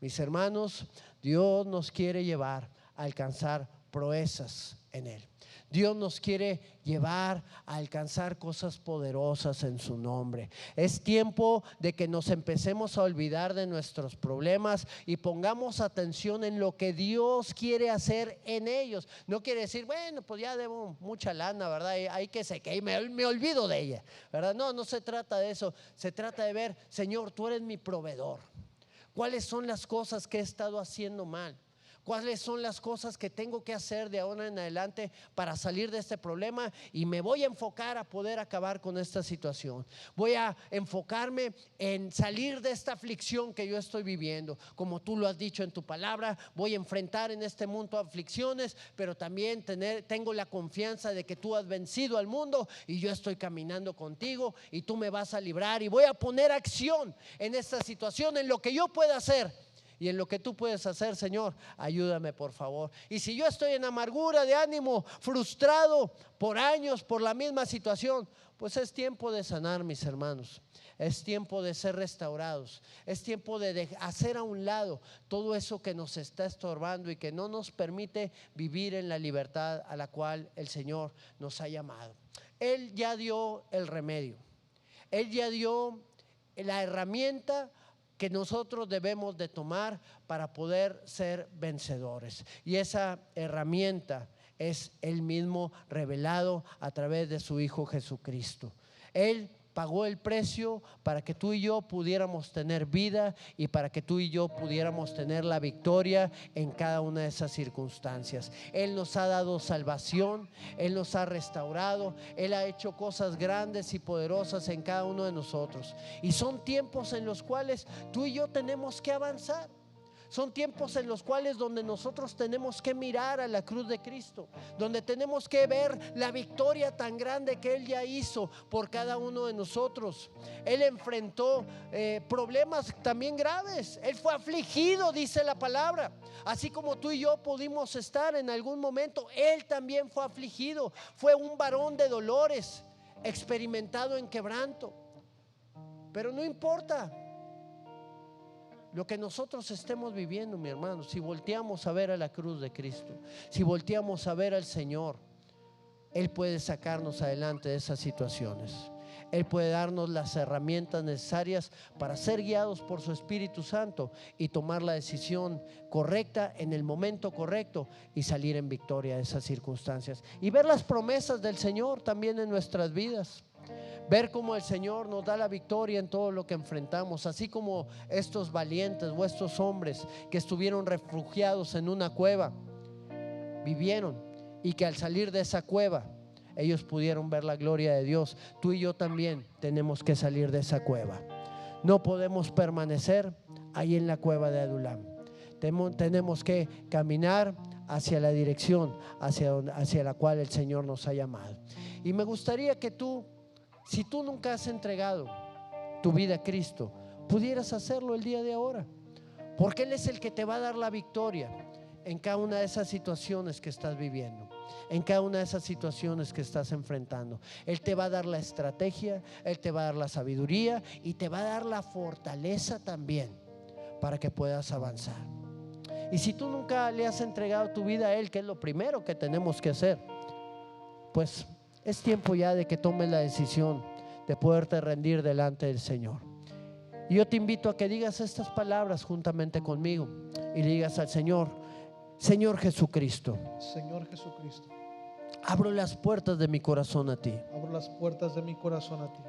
Mis hermanos, Dios nos quiere llevar a alcanzar proezas en Él. Dios nos quiere llevar a alcanzar cosas poderosas en su nombre. Es tiempo de que nos empecemos a olvidar de nuestros problemas y pongamos atención en lo que Dios quiere hacer en ellos. No quiere decir, bueno, pues ya debo mucha lana, ¿verdad? Hay que se que me olvido de ella, ¿verdad? No se trata de eso. Se trata de ver, Señor, tú eres mi proveedor. ¿Cuáles son las cosas que he estado haciendo mal? ¿Cuáles son las cosas que tengo que hacer de ahora en adelante para salir de este problema? Y me voy a enfocar a poder acabar con esta situación. Voy a enfocarme en salir de esta aflicción que yo estoy viviendo. Como tú lo has dicho en tu palabra, voy a enfrentar en este mundo aflicciones, pero también tengo la confianza de que tú has vencido al mundo y yo estoy caminando contigo y tú me vas a librar. Y voy a poner acción en esta situación, en lo que yo pueda hacer. Y en lo que tú puedes hacer, Señor, ayúdame por favor. Y si yo estoy en amargura de ánimo, frustrado por años por la misma situación, pues es tiempo de sanar, mis hermanos. Es tiempo de ser restaurados. Es tiempo de hacer a un lado todo eso que nos está estorbando y que no nos permite vivir en la libertad a la cual el Señor nos ha llamado. Él ya dio el remedio. Él ya dio la herramienta que nosotros debemos de tomar para poder ser vencedores. Y esa herramienta es Él mismo revelado a través de su Hijo Jesucristo. Él pagó el precio para que tú y yo pudiéramos tener vida y para que tú y yo pudiéramos tener la victoria en cada una de esas circunstancias. Él nos ha dado salvación, Él nos ha restaurado, Él ha hecho cosas grandes y poderosas en cada uno de nosotros. Y son tiempos en los cuales tú y yo tenemos que avanzar. Son tiempos en los cuales donde nosotros tenemos que mirar a la cruz de Cristo, donde tenemos que ver la victoria tan grande que Él ya hizo por cada uno de nosotros. Él enfrentó problemas también graves. Él fue afligido, dice la palabra. Así como tú y yo pudimos estar en algún momento, Él también fue afligido. Fue un varón de dolores, experimentado en quebranto. Pero no importa lo que nosotros estemos viviendo, mi hermano, si volteamos a ver a la cruz de Cristo, si volteamos a ver al Señor, Él puede sacarnos adelante de esas situaciones. Él puede darnos las herramientas necesarias para ser guiados por su Espíritu Santo y tomar la decisión correcta en el momento correcto y salir en victoria de esas circunstancias. Y ver las promesas del Señor también en nuestras vidas. Ver cómo el Señor nos da la victoria en todo lo que enfrentamos, así como estos valientes o estos hombres que estuvieron refugiados en una cueva, vivieron, y que al salir de esa cueva ellos pudieron ver la gloria de Dios. Tú y yo también tenemos que salir de esa cueva. No podemos permanecer ahí en la cueva de Adulam. Tenemos que caminar hacia la dirección hacia la cual el Señor nos ha llamado. Y me gustaría que tú, si tú nunca has entregado tu vida a Cristo, pudieras hacerlo el día de ahora, porque Él es el que te va a dar la victoria en cada una de esas situaciones que estás viviendo, en cada una de esas situaciones que estás enfrentando. Él te va a dar la estrategia, Él te va a dar la sabiduría y te va a dar la fortaleza también para que puedas avanzar. Y si tú nunca le has entregado tu vida a Él, que es lo primero que tenemos que hacer, pues es tiempo ya de que tomes la decisión de poderte rendir delante del Señor. Y yo te invito a que digas estas palabras juntamente conmigo y le digas al Señor: Señor Jesucristo, Señor Jesucristo, abro las puertas de mi corazón a ti. abro las puertas de mi corazón a ti.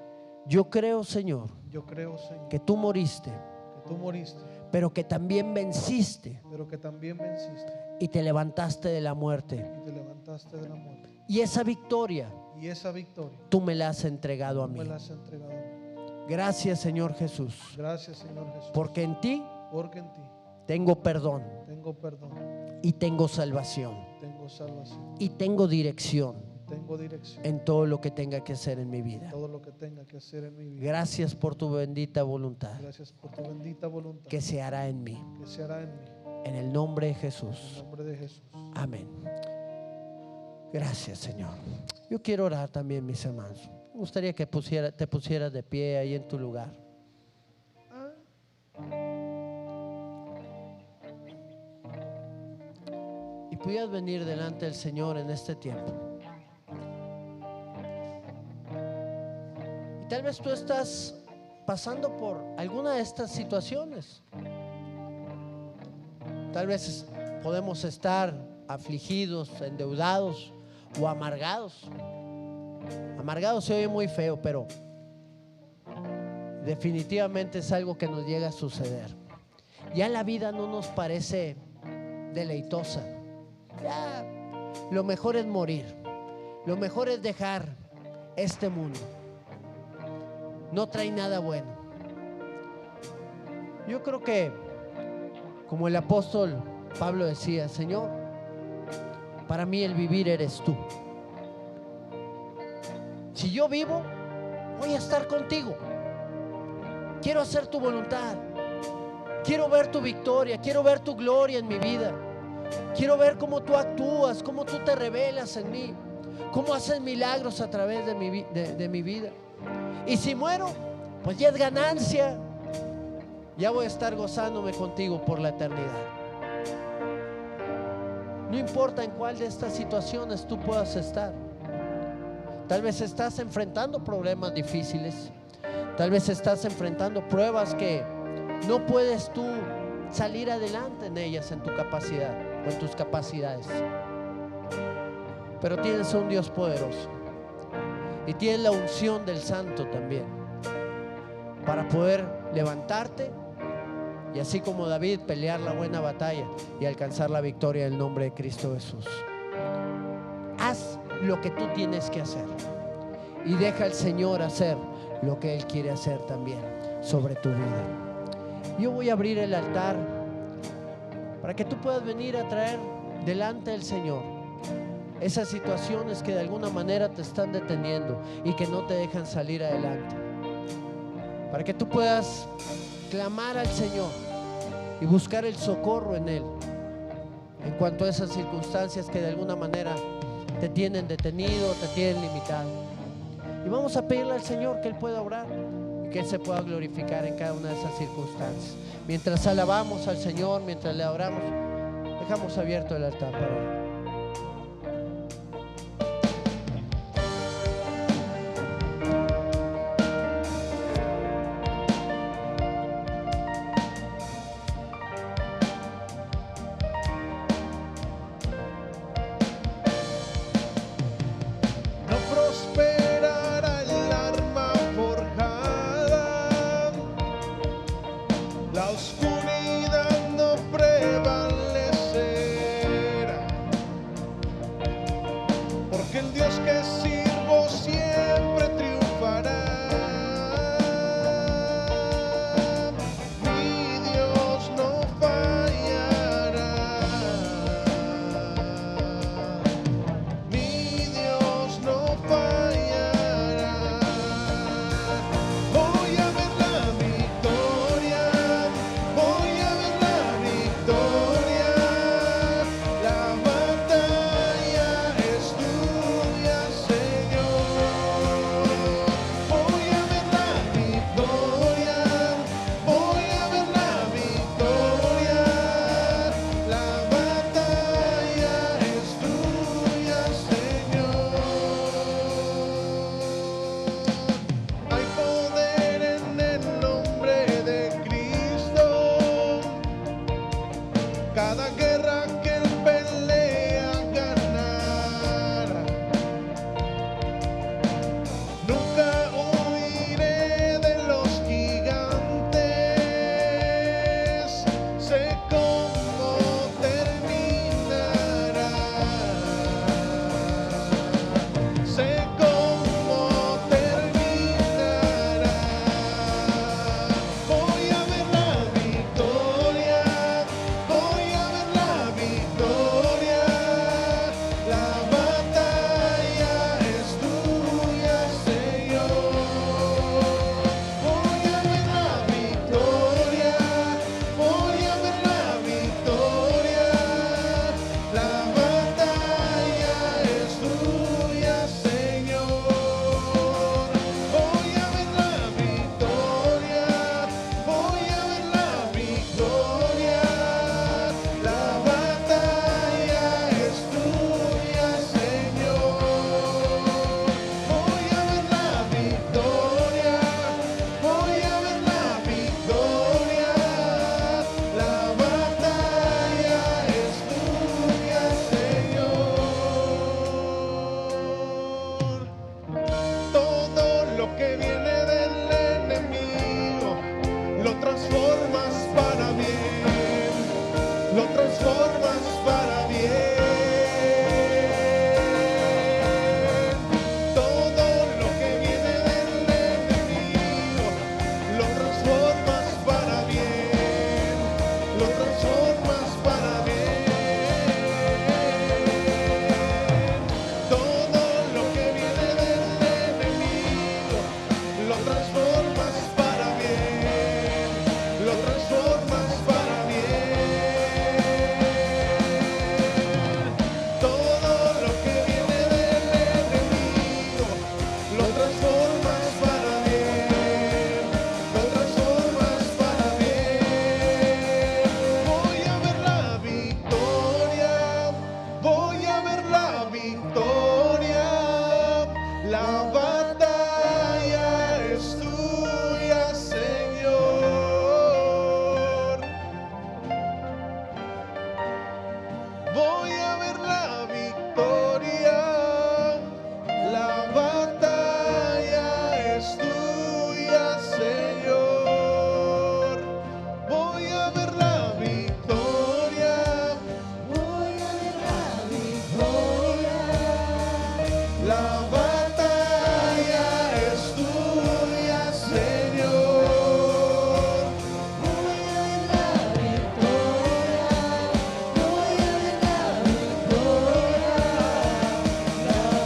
Yo creo, Señor, Yo creo, Señor, que tú moriste, que tú moriste, pero que también venciste pero que también venciste y te levantaste de la muerte. y te levantaste de la muerte. Y esa victoria Y esa victoria tú me la has entregado a tú mí. me la has entregado a mí. Gracias, Señor Jesús, Gracias, Señor Jesús, porque en ti porque en ti tengo perdón tengo perdón, y tengo salvación tengo salvación, y tengo dirección tengo dirección en todo lo que tenga que hacer en mi vida. todo lo que tenga que hacer en mi vida. Gracias por tu bendita voluntad Gracias por tu bendita voluntad que se hará en mí. que se hará en mí. En el nombre de En Jesús. el nombre de Jesús. Amén. Gracias, Señor. Yo quiero orar también, mis hermanos. Me gustaría que te pusieras de pie ahí en tu lugar. Y pudieras venir delante del Señor en este tiempo. Y tal vez tú estás pasando por alguna de estas situaciones. Tal vez podemos estar afligidos, endeudados o amargados. Amargados se oye muy feo, pero definitivamente es algo que nos llega a suceder. Ya la vida no nos parece deleitosa. Ya lo mejor es morir. Lo mejor es dejar este mundo. No trae nada bueno. Yo creo que, como el apóstol Pablo decía, Señor, para mí el vivir eres tú. Si yo vivo, voy a estar contigo. Quiero hacer tu voluntad. Quiero ver tu victoria. Quiero ver tu gloria en mi vida. Quiero ver cómo tú actúas, cómo tú te revelas en mí, cómo haces milagros a través de mi vida. Y si muero, pues ya es ganancia. Ya voy a estar gozándome contigo por la eternidad. No importa en cuál de estas situaciones tú puedas estar. Tal vez estás enfrentando problemas difíciles. Tal vez estás enfrentando pruebas que no puedes tú salir adelante en ellas, en tu capacidad o en tus capacidades. Pero tienes a un Dios poderoso y tienes la unción del Santo también para poder levantarte y, así como David, pelear la buena batalla y alcanzar la victoria en el nombre de Cristo Jesús. Haz lo que tú tienes que hacer y deja al Señor hacer lo que Él quiere hacer también sobre tu vida. Yo voy a abrir el altar para que tú puedas venir a traer delante del Señor esas situaciones que de alguna manera te están deteniendo y que no te dejan salir adelante, para que tú puedas clamar al Señor y buscar el socorro en Él en cuanto a esas circunstancias que de alguna manera te tienen detenido, te tienen limitado. Y vamos a pedirle al Señor que Él pueda obrar y que Él se pueda glorificar en cada una de esas circunstancias. Mientras alabamos al Señor, mientras le adoramos, dejamos abierto el altar para Él. La oscuridad no prevalecerá. Voy a ver la victoria. La batalla es tuya, Señor. Voy a ver la victoria. Voy a ver la victoria. La batalla es tuya, Señor. Voy a ver la victoria. Voy a ver la victoria. La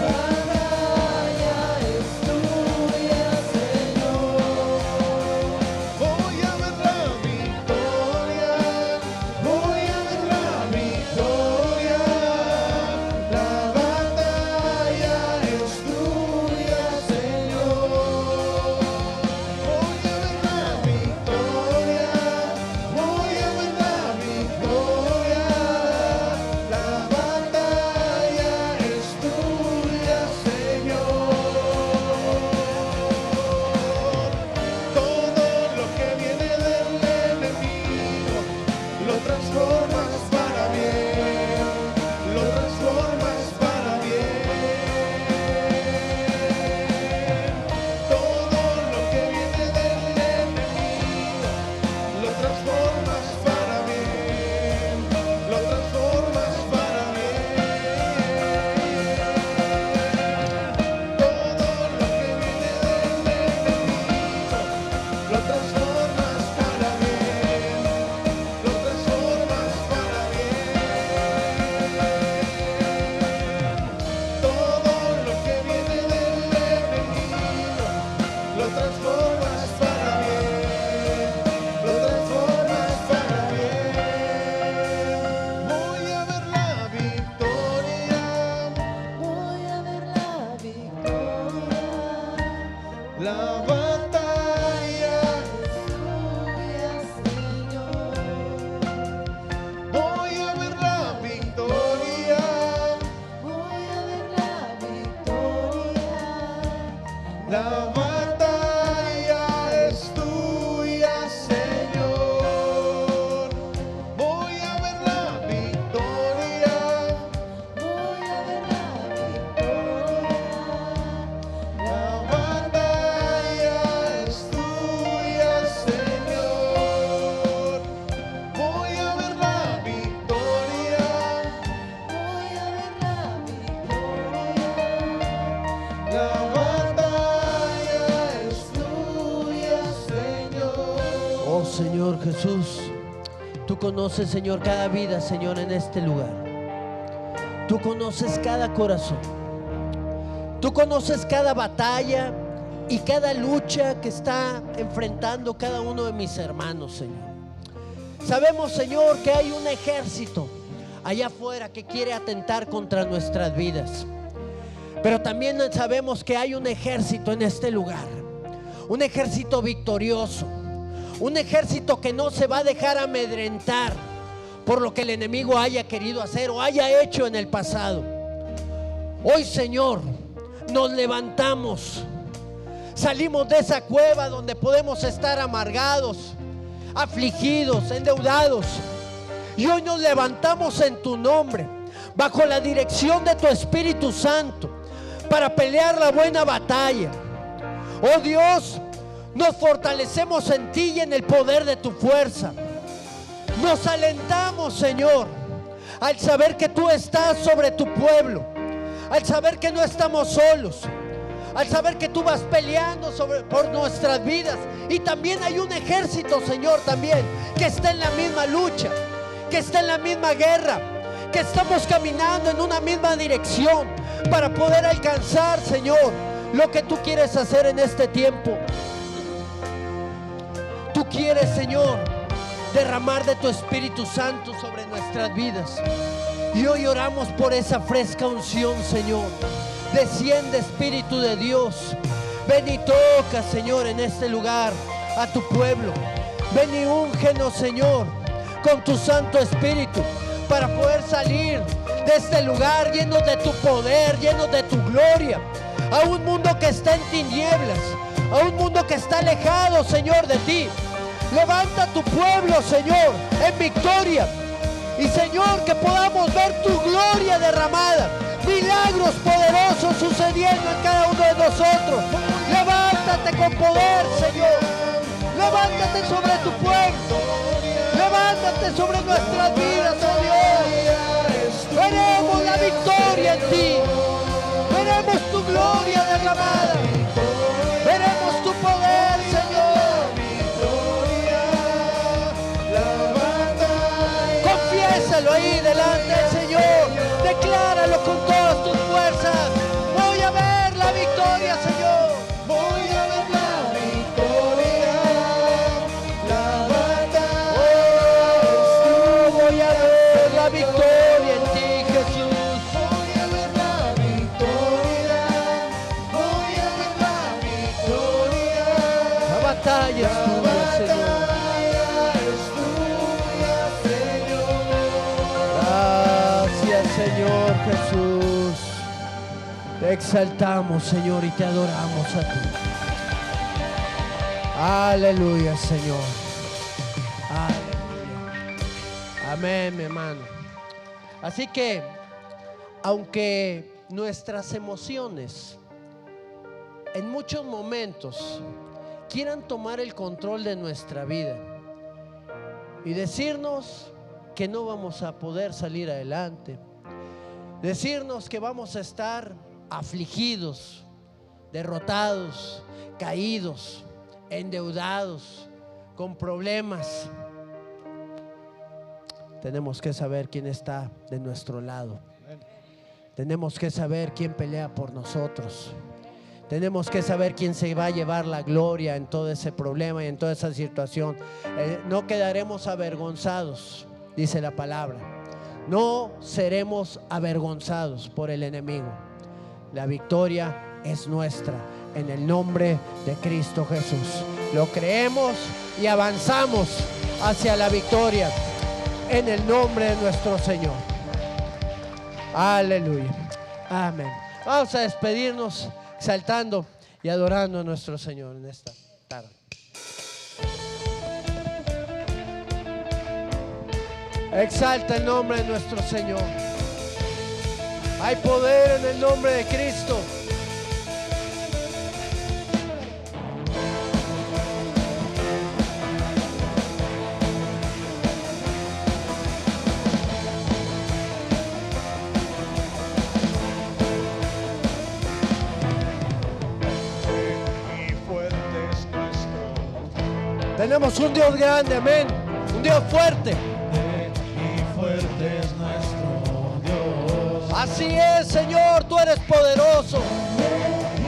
batalla es tuya, Señor. Voy a ver la victoria. Voy a ver la victoria. La batalla es tuya, Señor. Voy a ver la victoria. Voy a ver la victoria. La batalla es tuya, Señor. Todo lo que viene del enemigo lo transformas para bien, lo transformas para bien. Todo lo que viene del enemigo lo transformas para bien, lo transformas para bien. Todo lo que viene del enemigo lo transformas para bien, lo transformas para bien. Todo lo que viene del enemigo lo transformas para bien, lo transformas para bien. Voy a ver la victoria. Voy a ver la victoria. La batalla, Tuya, Señor. voy a ver la victoria. Voy a ver la victoria. La batalla es tuya, Señor. Voy a ver la victoria. Voy a ver la victoria. La batalla es tuya, Señor. Voy a ver la victoria. Voy a ver la victoria. La batalla es tuya, Señor. Oh Señor Jesús, tú conoces, Señor, cada vida, Señor, en este lugar. Tú conoces cada corazón. Tú conoces cada batalla y cada lucha que está enfrentando cada uno de mis hermanos, Señor. Sabemos, Señor, que hay un ejército allá afuera que quiere atentar contra nuestras vidas. Pero también sabemos que hay un ejército en este lugar. Un ejército victorioso. Un ejército que no se va a dejar amedrentar por lo que el enemigo haya querido hacer o haya hecho en el pasado. Hoy, Señor, nos levantamos. Salimos de esa cueva donde podemos estar amargados, afligidos, endeudados. Y hoy nos levantamos en tu nombre, bajo la dirección de tu Espíritu Santo, para pelear la buena batalla. Oh Dios, nos fortalecemos en ti y en el poder de tu fuerza. Nos alentamos, Señor, al saber que tú estás sobre tu pueblo, al saber que no estamos solos, al saber que tú vas peleando por nuestras vidas. Y también hay un ejército, Señor, también que está en la misma lucha, que está en la misma guerra, que estamos caminando en una misma dirección para poder alcanzar, Señor, lo que tú quieres hacer en este tiempo. Tú quieres, Señor, derramar de tu Espíritu Santo sobre nuestras vidas. Y hoy oramos por esa fresca unción, Señor. Desciende, Espíritu de Dios. Ven y toca, Señor, en este lugar a tu pueblo. Ven y úngenos, Señor, con tu Santo Espíritu, para poder salir de este lugar llenos de tu poder, llenos de tu gloria, a un mundo que está en tinieblas, a un mundo que está alejado, Señor, de ti. Levanta tu pueblo, Señor, en victoria. Y Señor, que podamos ver tu gloria derramada, milagros poderosos sucediendo en cada uno de nosotros. Levántate con poder, Señor. Levántate sobre tu pueblo. Levántate sobre nuestras vidas, oh Dios. Veremos la victoria en ti. Veremos tu gloria derramada. Veremos tu poder, Señor. Confiésalo ahí delante del Señor. Decláralo con todas tus fuerzas. Voy a ver la victoria, Señor. Voy a ver la victoria, la batalla Oh, voy a ver la victoria en ti, Jesús. voy a ver la victoria, voy a ver la victoria, La batalla es tuya, Señor. es tuya, Señor. Gracias, Señor Jesús. Te exaltamos, Señor, y te adoramos a ti. Aleluya, Señor. Aleluya. Amén, mi hermano. Así que, aunque nuestras emociones en muchos momentos quieran tomar el control de nuestra vida y decirnos que no vamos a poder salir adelante, decirnos que vamos a estar afligidos, derrotados, caídos, endeudados, con problemas, tenemos que saber quién está de nuestro lado. Tenemos que saber quién pelea por nosotros. Tenemos que saber quién se va a llevar la gloria en todo ese problema y en toda esa situación. No quedaremos avergonzados, dice la palabra. No seremos avergonzados por el enemigo. La victoria es nuestra en el nombre de Cristo Jesús. Lo creemos y avanzamos hacia la victoria en el nombre de nuestro Señor. Aleluya. Amén. Vamos a despedirnos exaltando y adorando a nuestro Señor en esta tarde. Exalta el nombre de nuestro Señor. Hay poder en el nombre de Cristo. Y fuerte es nuestro, Tenemos un Dios grande, amén. Un Dios fuerte. y fuerte es nuestro Dios. Así es, Señor, tú eres poderoso.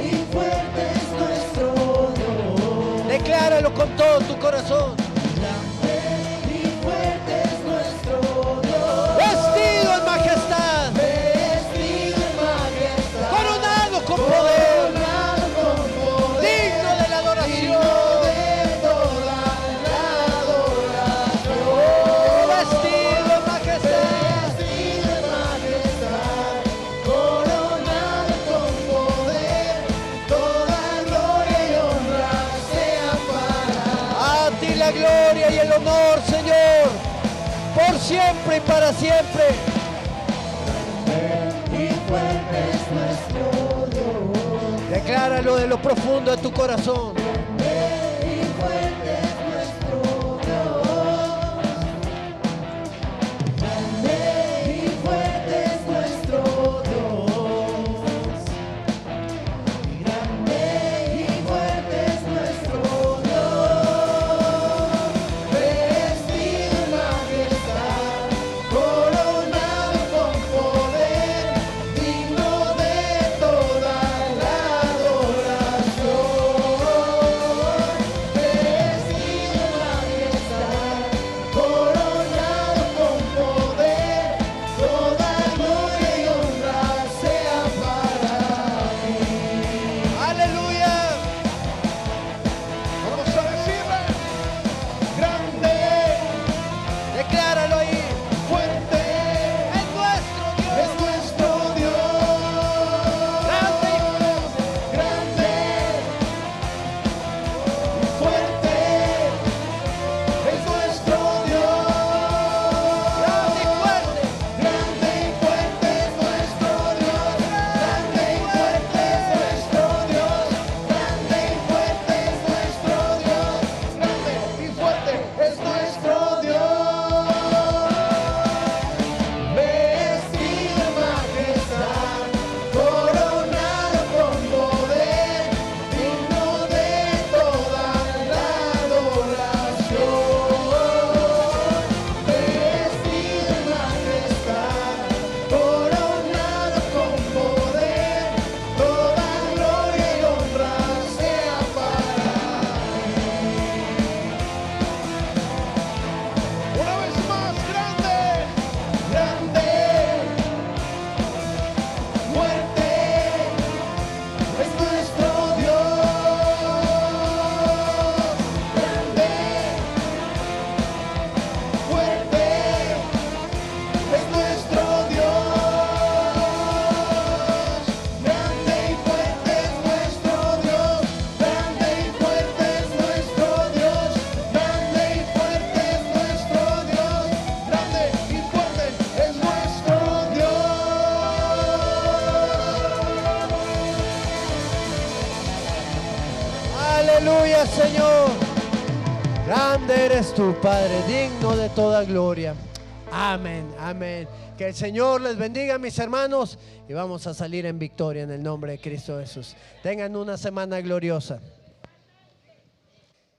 Y fuerte es nuestro Dios. Decláralo con todo tu corazón. Y fuerte es nuestro Dios. Vestido en majestad, Vestido en majestad. coronado con poder, Coronado con poder. digno de la adoración. De toda la adoración. Oh, vestido en majestad, Vestido en majestad. Coronado con poder. Toda gloria y honra sean para a ti la gloria y el honor, Señor, por siempre y para siempre. y fuerte es nuestro Dios. Decláralo de lo profundo de tu corazón. Y fuerte es nuestro Dios. Grande y fuerte es nuestro Dios. Grande y fuerte es nuestro Dios. Vestido en majestad, coronado con poder, digno de toda la adoración. Grande eres tú, Padre, digno de toda gloria. Amén, amén. Que el Señor les bendiga, mis hermanos, y vamos a salir en victoria en el nombre de Cristo Jesús. Tengan una semana gloriosa.